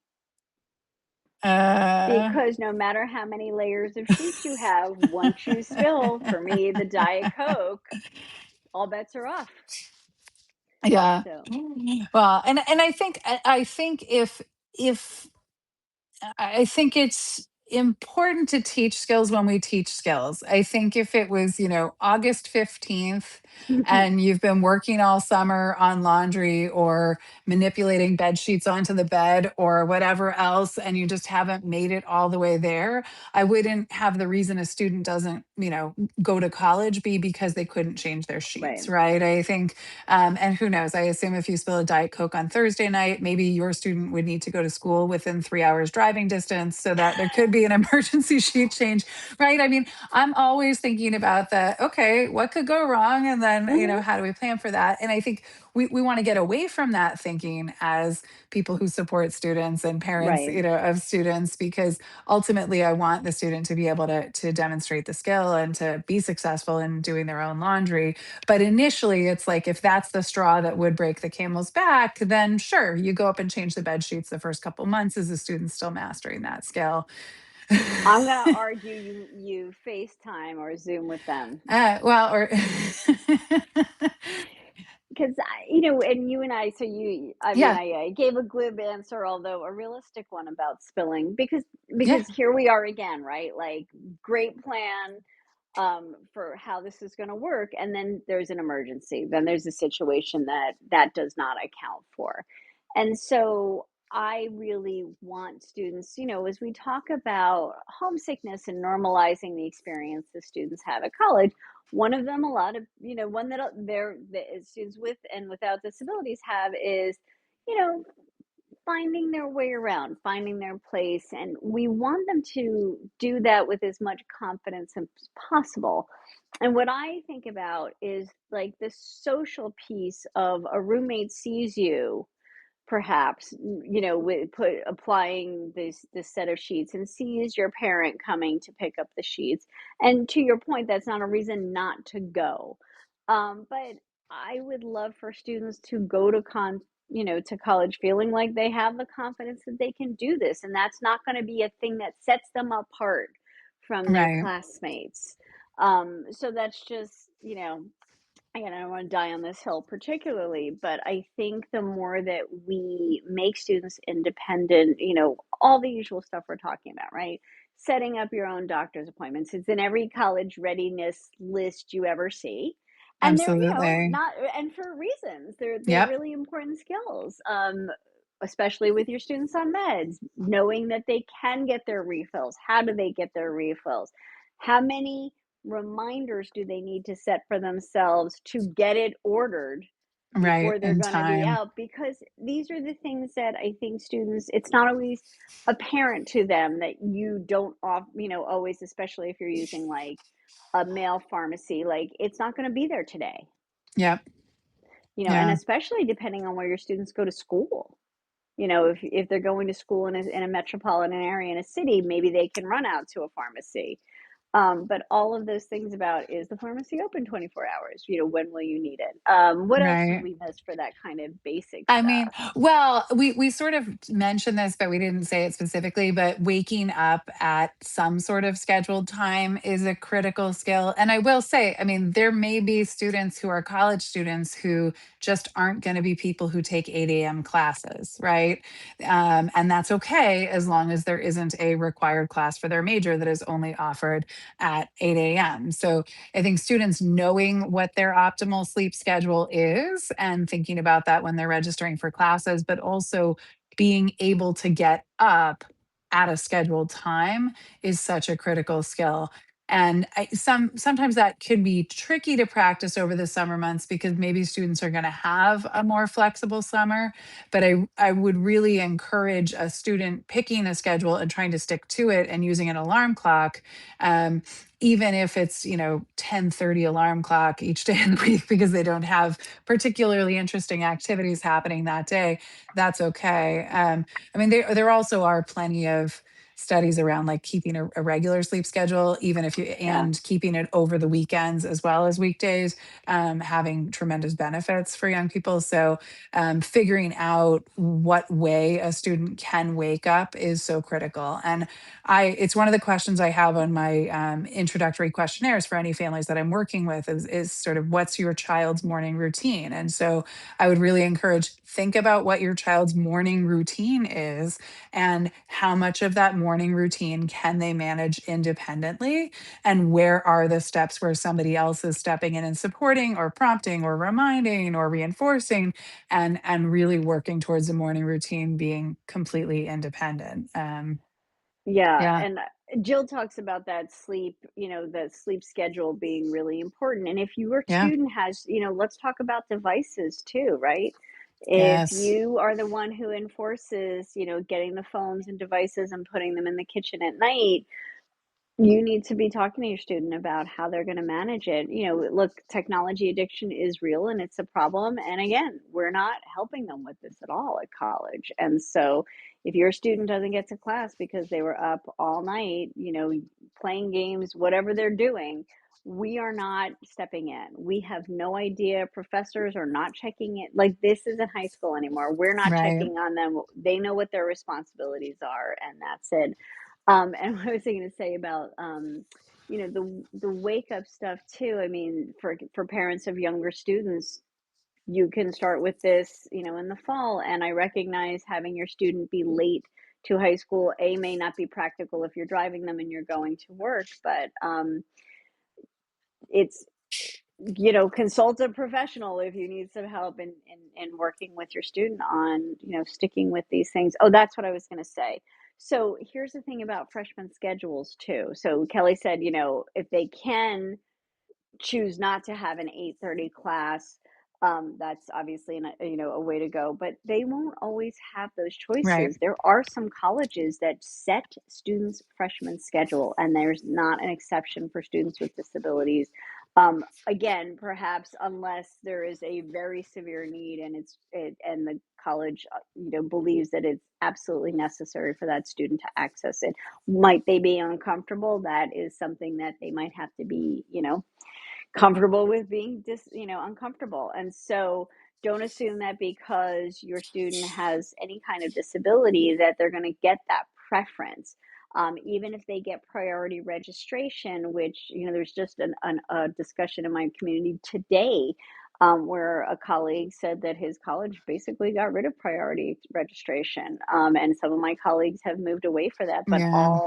uh, Because no matter how many layers of sheets you have, once you spill, for me, the Diet Coke, all bets are off. yeah. So, Well, and I think if I think it's important to teach skills when we teach skills. I think if it was, August 15th and you've been working all summer on laundry or manipulating bed sheets onto the bed or whatever else, and you just haven't made it all the way there, I wouldn't have the reason a student doesn't, go to college be because they couldn't change their sheets, right. right? I think and who knows? I assume if you spill a Diet Coke on Thursday night, maybe your student would need to go to school within 3 hours driving distance so that there could be an emergency sheet change, right? I mean, I'm always thinking about the, okay, what could go wrong? And then, Mhm. how do we plan for that? And I think we want to get away from that thinking as people who support students and parents, Right. of students, because ultimately I want the student to be able to demonstrate the skill and to be successful in doing their own laundry. But initially, it's like if that's the straw that would break the camel's back, then sure, you go up and change the bed sheets the first couple months as the student's still mastering that skill. I'm gonna argue you FaceTime or Zoom with them. Well, or Because and you and I, so I mean, yeah, I gave a glib answer, although a realistic one about spilling, yeah, because here we are again, right? Like, great plan, for how this is going to work, and then there's an emergency. Then there's a situation that does not account for, and so I really want students, as we talk about homesickness and normalizing the experience the students have at college, one of them, a lot of, one that the students with and without disabilities have is, you know, finding their way around, finding their place. And we want them to do that with as much confidence as possible. And what I think about is like the social piece of a roommate sees you, perhaps, with applying this set of sheets and sees your parent coming to pick up the sheets. And to your point, that's not a reason not to go. But I would love for students to go to college feeling like they have the confidence that they can do this, and that's not going to be a thing that sets them apart from their right, classmates. So that's just, again, I don't want to die on this hill particularly, but I think the more that we make students independent, all the usual stuff we're talking about, right? Setting up your own doctor's appointments. It's in every college readiness list you ever see. And they're, absolutely. not, and for reasons. They're Yep, really important skills. Especially with your students on meds, knowing that they can get their refills. How do they get their refills? How many reminders do they need to set for themselves to get it ordered right, before they're in going to be time. out? Because these are the things that I think students, it's not always apparent to them that you don't off, always, especially if you're using like a mail pharmacy, like it's not going to be there today, Yep, and yeah, especially depending on where your students go to school. If they're going to school in a metropolitan area in a city, maybe they can run out to a pharmacy. But all of those things about, is the pharmacy open 24 hours? When will you need it? What else did Right. we miss for that kind of basic I mean, stuff? well, we sort of mentioned this, but we didn't say it specifically. But waking up at some sort of scheduled time is a critical skill. And I will say, I mean, there may be students who are college students who just aren't going to be people who take 8 a.m. classes, right? And that's okay as long as there isn't a required class for their major that is only offered at 8 a.m. So I think students knowing what their optimal sleep schedule is and thinking about that when they're registering for classes, but also being able to get up at a scheduled time is such a critical skill. And sometimes that can be tricky to practice over the summer months because maybe students are going to have a more flexible summer. But I would really encourage a student picking a schedule and trying to stick to it and using an alarm clock, um, even if it's 10:30 alarm clock each day of the week because they don't have particularly interesting activities happening that day. That's okay. I mean, there also are plenty of studies around like keeping a regular sleep schedule, even if you Yeah. and keeping it over the weekends as well as weekdays, having tremendous benefits for young people. So figuring out what way a student can wake up is so critical. And it's one of the questions I have on my introductory questionnaires for any families that I'm working with is sort of what's your child's morning routine? And so I would really encourage, think about what your child's morning routine is and how much of that morning routine can they manage independently, and where are the steps where somebody else is stepping in and supporting or prompting or reminding or reinforcing, and really working towards the morning routine being completely independent. Yeah, Yeah. and Jill talks about that sleep, the sleep schedule being really important. And if your Yeah. student has, let's talk about devices too, right? If Yes. you are the one who enforces, getting the phones and devices and putting them in the kitchen at night, you need to be talking to your student about how they're going to manage it. Look, technology addiction is real and it's a problem. And again, we're not helping them with this at all at college. And so, if your student doesn't get to class because they were up all night, playing games, whatever they're doing, we are not stepping in. We have no idea. Professors are not checking it. Like, this isn't high school anymore. We're not Right. checking on them. They know what their responsibilities are, and that's it. And what I was going to say about, the wake up stuff too. I mean, for parents of younger students, you can start with this, in the fall. And I recognize having your student be late to high school, may not be practical if you're driving them and you're going to work, but it's consult a professional if you need some help in working with your student on, sticking with these things. Oh, that's what I was going to say. So here's the thing about freshman schedules too. So Kelly said, if they can choose not to have an 8:30 class, that's obviously a way to go, but they won't always have those Right. choices. There are some colleges that set students freshman schedule, and there's not an exception for students with disabilities. Again, perhaps unless there is a very severe need and and the college believes that it's absolutely necessary for that student to access it. Might they be uncomfortable? That is something that they might have to be, comfortable with being uncomfortable. And so don't assume that because your student has any kind of disability that they're going to get that preference. Even if they get priority registration, which, there's just a discussion in my community today, where a colleague said that his college basically got rid of priority registration. And some of my colleagues have moved away for that, but Yeah.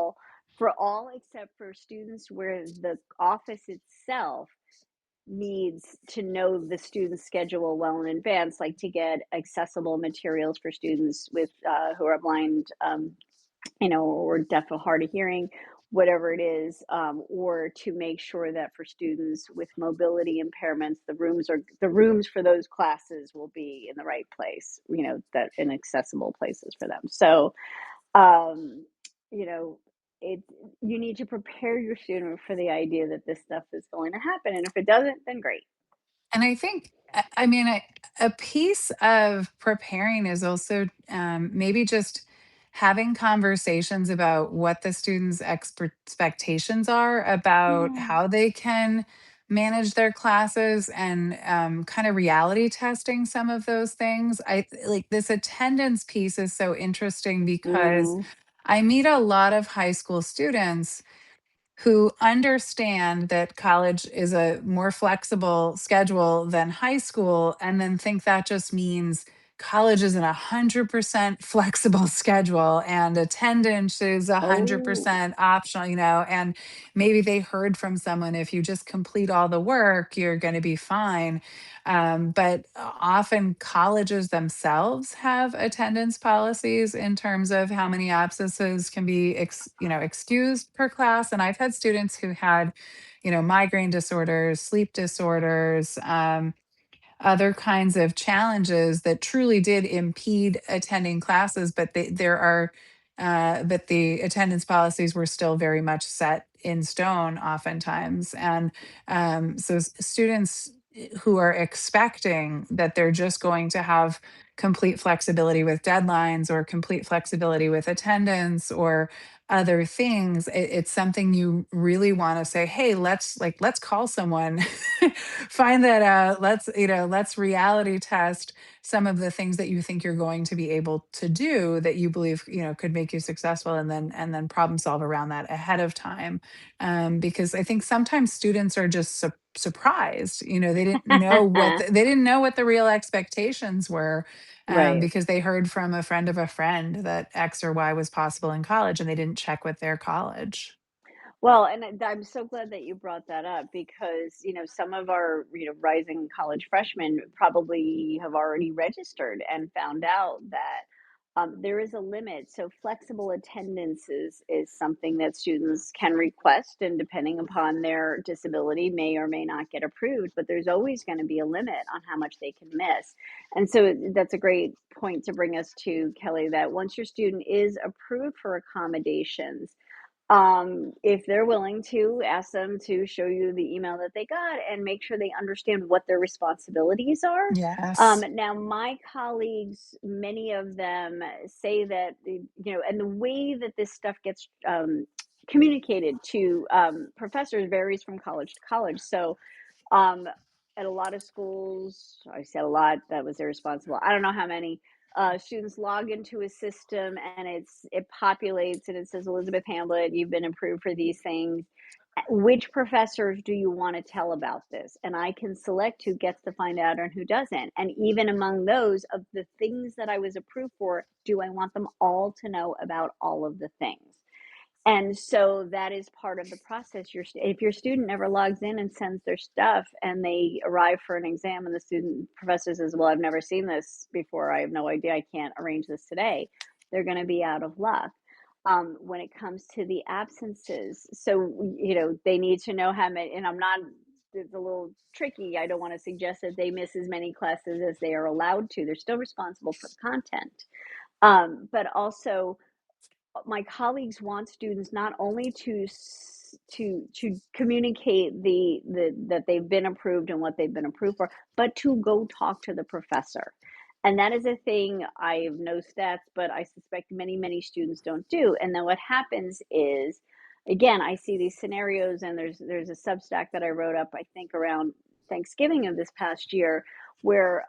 all except for students where the office itself needs to know the student's schedule well in advance, like to get accessible materials for students with who are blind, or deaf or hard of hearing, whatever it is, or to make sure that for students with mobility impairments, the rooms for those classes will be in the right place, that in accessible places for them. So, um, you know, it you need to prepare your student for the idea that this stuff is going to happen, and if it doesn't, then great. And I think, I mean, a piece of preparing is also maybe just having conversations about what the students' expectations are about Yeah. how they can manage their classes, and kind of reality testing some of those things. I like this attendance piece is so interesting because Mm. I meet a lot of high school students who understand that college is a more flexible schedule than high school, and then think that just means college is an 100% flexible schedule and attendance is Oh. 100% optional, and maybe they heard from someone, if you just complete all the work, you're going to be fine. But often colleges themselves have attendance policies in terms of how many absences can be excused per class. And I've had students who had migraine disorders, sleep disorders, other kinds of challenges that truly did impede attending classes, but but the attendance policies were still very much set in stone oftentimes. And so students who are expecting that they're just going to have complete flexibility with deadlines or complete flexibility with attendance or other things, it's something you really want to say, hey, let's call someone, find that out, let's reality test some of the things that you think you're going to be able to do, that you believe could make you successful, and then problem solve around that ahead of time. Because I think sometimes students are just surprised, they didn't know they didn't know what the real expectations were, Right. because they heard from a friend of a friend that X or Y was possible in college, and they didn't check with their college. Well, and I'm so glad that you brought that up because, some of our, rising college freshmen probably have already registered and found out that there is a limit. So flexible attendance is something that students can request, and depending upon their disability, may or may not get approved. But there's always going to be a limit on how much they can miss. And so that's a great point to bring us to, Kelly, that once your student is approved for accommodations, if they're willing to, ask them to show you the email that they got and make sure they understand what their responsibilities are. Yes. Now, my colleagues, many of them say that, and the way that this stuff gets communicated to professors varies from college to college. So, um, at a lot of schools, I said a lot, that was irresponsible. I don't know how many students log into a system and it populates and it says, Elizabeth Hamblet, you've been approved for these things. Which professors do you want to tell about this? And I can select who gets to find out and who doesn't. And even among those, of the things that I was approved for, do I want them all to know about all of the things? And so that is part of the process. If your student never logs in and sends their stuff and they arrive for an exam and the student professor says, well, I've never seen this before, I have no idea, I can't arrange this today, they're going to be out of luck. When it comes to the absences, so they need to know how many, and I'm not, it's a little tricky, I don't want to suggest that they miss as many classes as they are allowed to. They're still responsible for the content. But also, my colleagues want students not only to communicate the that they've been approved and what they've been approved for, but to go talk to the professor. And that is a thing, I have no stats, but I suspect many students don't do. And then what happens is, again, I see these scenarios, and there's a Substack that I wrote up, I think around Thanksgiving of this past year, where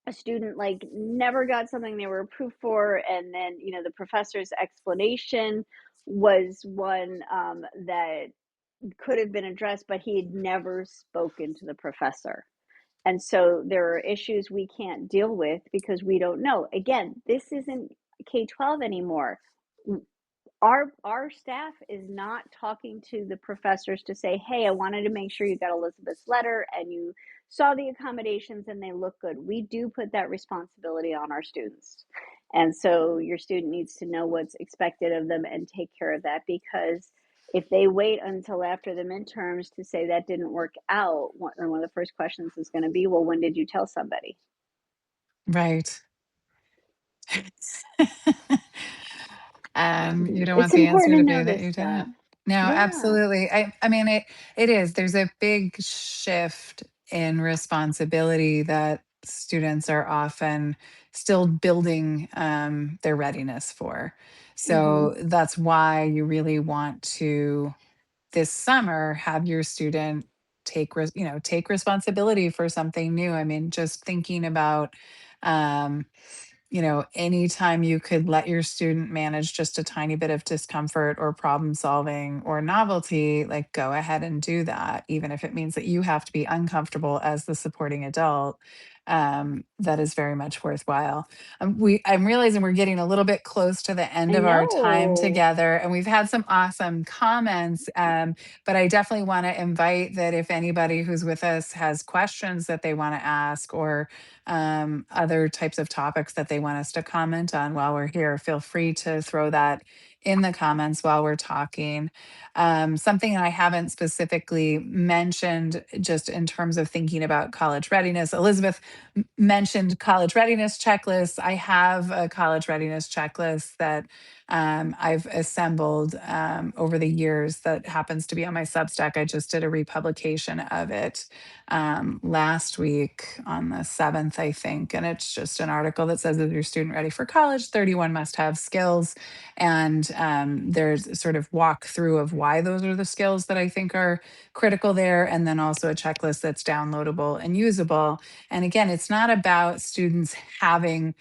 a student like never got something they were approved for, and then the professor's explanation was one that could have been addressed, but he had never spoken to the professor. And so there are issues we can't deal with because we don't know. Again, this isn't K-12 anymore. Our staff is not talking to the professors to say, hey, I wanted to make sure you got Elizabeth's letter and you saw the accommodations and they look good. We do put that responsibility on our students. And so your student needs to know what's expected of them and take care of that, because if they wait until after the midterms to say that didn't work out, one of the first questions is going to be, well, when did you tell somebody? Right. And you don't It's want the answer important to to be know that this you stuff. didn't. No, Yeah. absolutely. I mean, it is. There's a big shift in responsibility that students are often still building their readiness for. Hmm. So that's why you really want to this summer have your student take responsibility for something new. I mean, just thinking about um, anytime you could let your student manage just a tiny bit of discomfort or problem solving or novelty, like go ahead and do that, even if it means that you have to be uncomfortable as the supporting adult. That is very much worthwhile. I'm realizing we're getting a little bit close to the end I of our time know. together, and we've had some awesome comments. But I definitely want to invite that if anybody who's with us has questions that they want to ask or other types of topics that they want us to comment on while we're here, feel free to throw that in the comments while we're talking. Something I haven't specifically mentioned, just in terms of thinking about college readiness, Elizabeth mentioned college readiness checklists. I have a college readiness checklist that I've assembled over the years that happens to be on my Substack. I just did a republication of it last week on the 7th, I think. And it's just an article that says, "Is your student ready for college? 31 must have skills." And there's sort of walkthrough of why those are the skills that I think are critical there. And then also a checklist that's downloadable and usable. And again, it's not about students having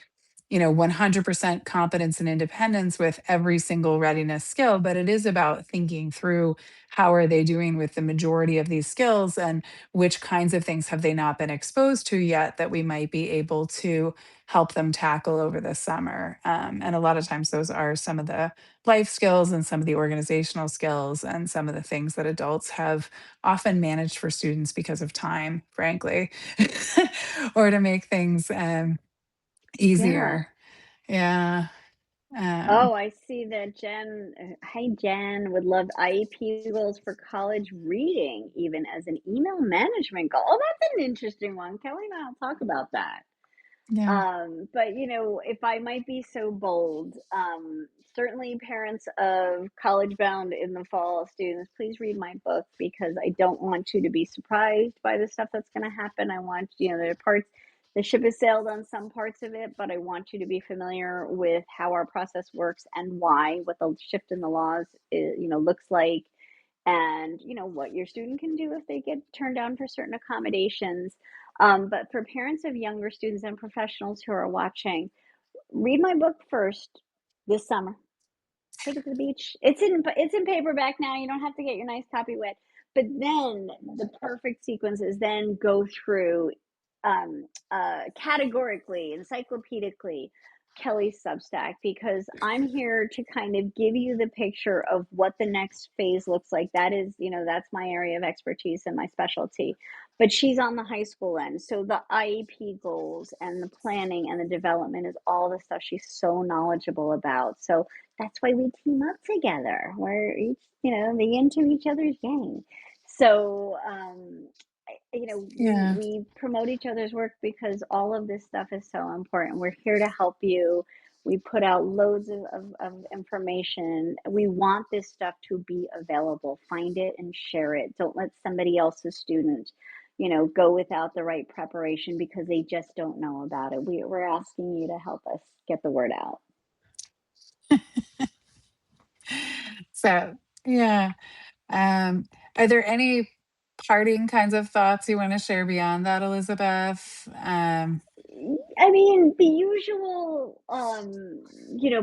100% competence and independence with every single readiness skill, but it is about thinking through how are they doing with the majority of these skills and which kinds of things have they not been exposed to yet that we might be able to help them tackle over the summer. And a lot of times those are some of the life skills and some of the organizational skills and some of the things that adults have often managed for students because of time, frankly, or to make things Yeah. easier. Yeah. Um, Oh, I see that Jen, hi Jen, would love IEP goals for college reading, even as an email management goal. Oh, that's an interesting one. Kelly and I'll talk about that. yeah. But if I might be so bold, certainly parents of college bound in the fall students, please read my book because I don't want you to be surprised by the stuff that's going to happen. I want, there are parts, the ship has sailed on some parts of it, but I want you to be familiar with how our process works and why, what the shift in the laws, looks like, and what your student can do if they get turned down for certain accommodations. But for parents of younger students and professionals who are watching, read my book first this summer. Take it to the beach. It's in paperback now. You don't have to get your nice copy wet. But then the perfect sequence is then go through categorically, encyclopedically, Kelley's Substack, because I'm here to kind of give you the picture of what the next phase looks like. That is, that's my area of expertise and my specialty. But she's on the high school end. So the IEP goals and the planning and the development is all the stuff she's so knowledgeable about. So that's why we team up together. We're each, the into each other's yang. So, we Yeah. we promote each other's work because all of this stuff is so important. We're here to help you. We put out loads of information. We want this stuff to be available. Find it and share it. Don't let somebody else's student, go without the right preparation because they just don't know about it. We're asking you to help us get the word out. So, yeah. Um, are there any parting kinds of thoughts you want to share beyond that, Elizabeth? I mean, the usual,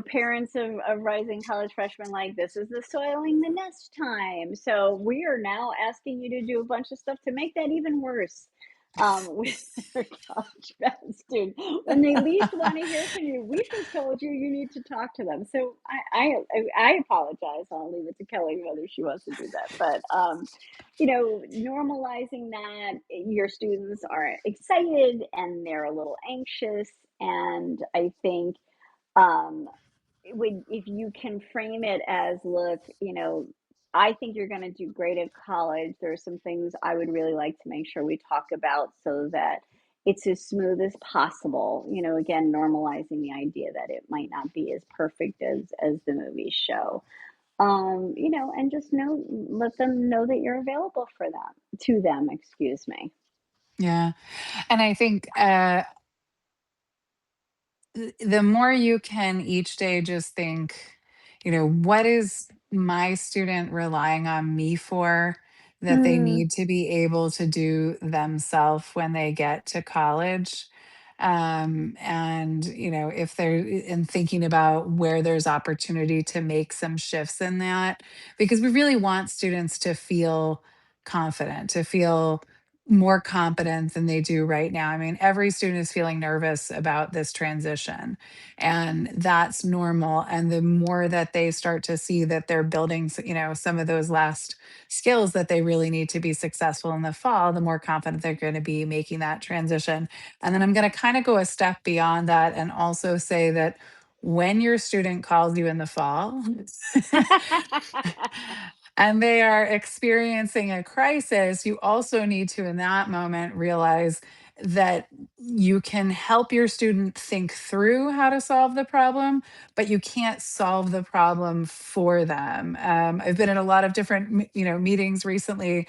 parents of rising college freshmen, like, this is the soiling the nest time. So we are now asking you to do a bunch of stuff to make that even worse. With your college grad student, when they least want to hear from you, we just told you you need to talk to them. So I apologize. I'll leave it to Kelly whether she wants to do that. But normalizing that your students are excited and they're a little anxious. And I think um, if you can frame it as, look, I think you're going to do great at college. There are some things I would really like to make sure we talk about so that it's as smooth as possible. Again, normalizing the idea that it might not be as perfect as the movies show. And just let them know that you're available for them, to them, excuse me. Yeah. And I think the more you can each day just think, what is my student relying on me for that they Mm. need to be able to do themselves when they get to college? And, if they're in thinking about where there's opportunity to make some shifts in that, because we really want students to feel confident, to feel more competent than they do right now. I mean, every student is feeling nervous about this transition, and that's normal. And the more that they start to see that they're building, some of those last skills that they really need to be successful in the fall, the more confident they're going to be making that transition. And then I'm going to kind of go a step beyond that and also say that when your student calls you in the fall, and they are experiencing a crisis, you also need to, in that moment, realize that you can help your student think through how to solve the problem, but you can't solve the problem for them. I've been in a lot of different, meetings recently,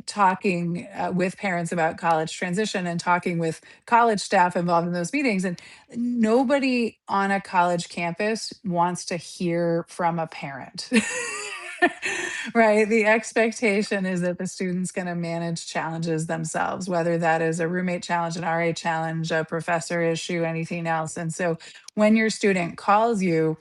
talking with parents about college transition and talking with college staff involved in those meetings. And nobody on a college campus wants to hear from a parent. Right. The expectation is that the student's going to manage challenges themselves, whether that is a roommate challenge, an RA challenge, a professor issue, anything else. And so when your student calls you,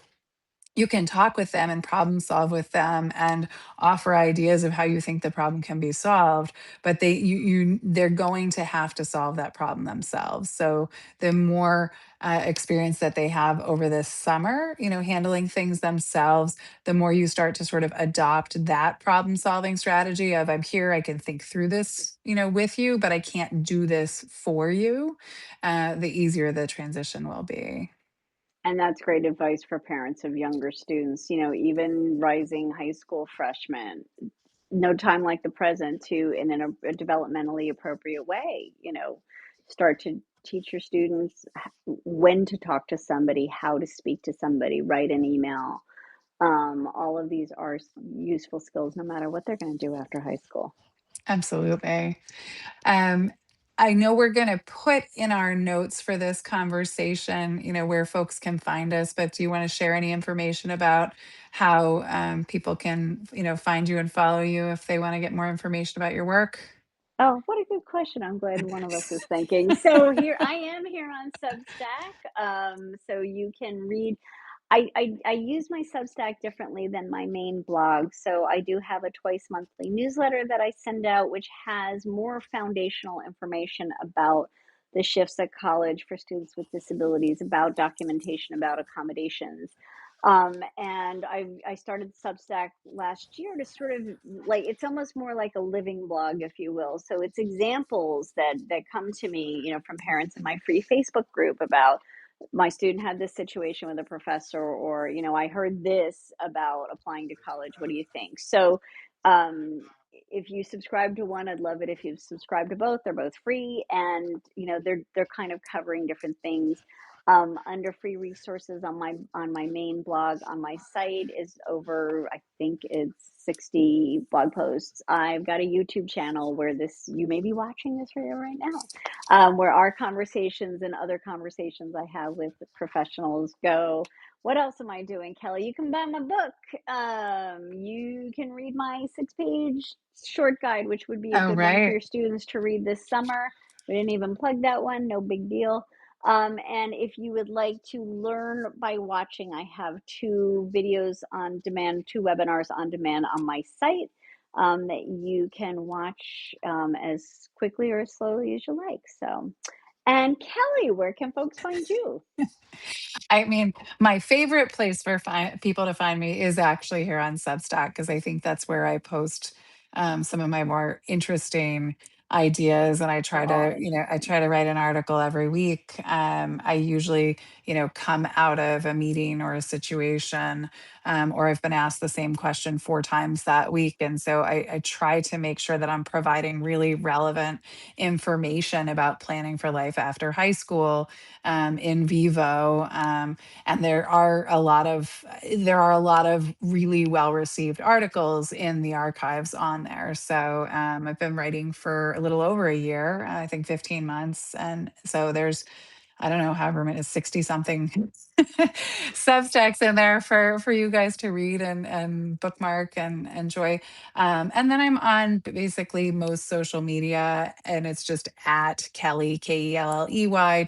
you can talk with them and problem solve with them and offer ideas of how you think the problem can be solved, but they're going to have to solve that problem themselves. So the more experience that they have over this summer, handling things themselves, the more you start to sort of adopt that problem solving strategy of, I'm here, I can think through this, with you, but I can't do this for you, the easier the transition will be. And that's great advice for parents of younger students, even rising high school freshmen. No time like the present to, in a developmentally appropriate way, start to teach your students when to talk to somebody, how to speak to somebody, write an email. All of these are useful skills no matter what they're going to do after high school. Absolutely. Um, I know we're going to put in our notes for this conversation, where folks can find us, but do you want to share any information about how people can, find you and follow you if they want to get more information about your work? Oh, what a good question. I'm glad one of us is thinking. So here I am here on Substack. So you can read. I use my Substack differently than my main blog. So I do have a twice monthly newsletter that I send out, which has more foundational information about the shifts at college for students with disabilities, about documentation, about accommodations. And I started Substack last year to sort of, like, it's almost more like a living blog, if you will. So it's examples that come to me, from parents in my free Facebook group about, my student had this situation with a professor, or I heard this about applying to college, what do you think? So if you subscribe to one, I'd love it if you subscribe to both. They're both free, and they're kind of covering different things. Under free resources on my main blog on my site is over, I think it's 60 blog posts. I've got a YouTube channel where this, you may be watching this right now, where our conversations and other conversations I have with professionals go. What else am I doing, Kelley? You can buy my book. You can read my 6-page short guide, which would be a Oh, good one for right. your students to read this summer. We didn't even plug that one, no big deal. And if you would like to learn by watching, I have 2 videos on demand, 2 webinars on demand on my site, that you can watch as quickly or as slowly as you like. So, and Kelley, where can folks find you? I mean, my favorite place for people to find me is actually here on Substack, because I think that's where I post some of my more interesting ideas, and Oh, I interesting. try to write an article every week. I usually, come out of a meeting or a situation or I've been asked the same question 4 times that week. And so I try to make sure that I'm providing really relevant information about planning for life after high school, in vivo. And there are a lot of really well received articles in the archives on there. So I've been writing for a little over a year, I think 15 months. And so there's, I don't know, however many, 60 something substacks in there for you guys to read and bookmark and enjoy. And then I'm on basically most social media, and it's just at Kelley, Kelley,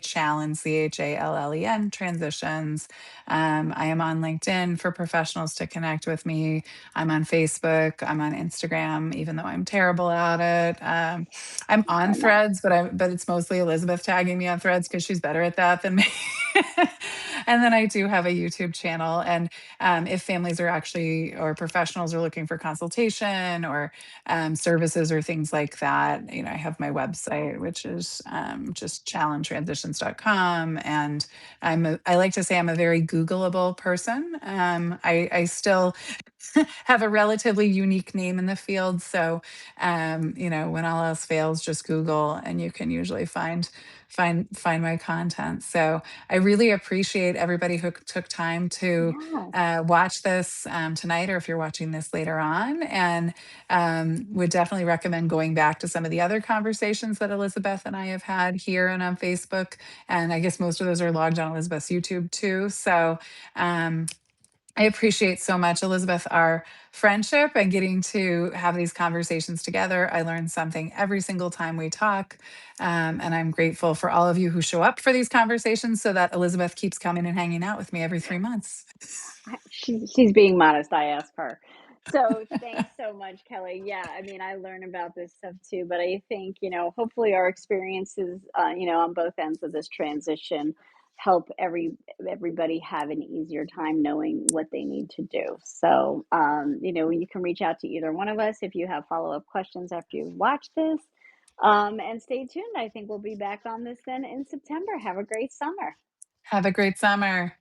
Challen, Challen, transitions. I am on LinkedIn for professionals to connect with me. I'm on Facebook. I'm on Instagram, even though I'm terrible at it. I'm on Fair enough. Threads, but it's mostly Elizabeth tagging me on Threads because she's better at that than me. And then I do have a YouTube channel. And if families are actually or professionals are looking for consultation or services or things like that, I have my website, which is just challengentransitions.com. And I like to say I'm a very Googleable person. I still have a relatively unique name in the field. So, when all else fails, just Google and you can usually find my content. So I really appreciate everybody who took time to Yeah. watch this tonight, or if you're watching this later on, and would definitely recommend going back to some of the other conversations that Elizabeth and I have had here and on Facebook. And I guess most of those are logged on Elizabeth's YouTube too. So um, I appreciate so much, Elizabeth, our friendship and getting to have these conversations together. I learn something every single time we talk. And I'm grateful for all of you who show up for these conversations so that Elizabeth keeps coming and hanging out with me every 3 months. She's being modest, I ask her. So, thanks so much, Kelley. Yeah, I mean, I learn about this stuff too, but I think, hopefully our experiences, on both ends of this transition help everybody have an easier time knowing what they need to do. So, you can reach out to either one of us if you have follow-up questions after you watch this. And stay tuned. I think we'll be back on this then in September. Have a great summer. Have a great summer.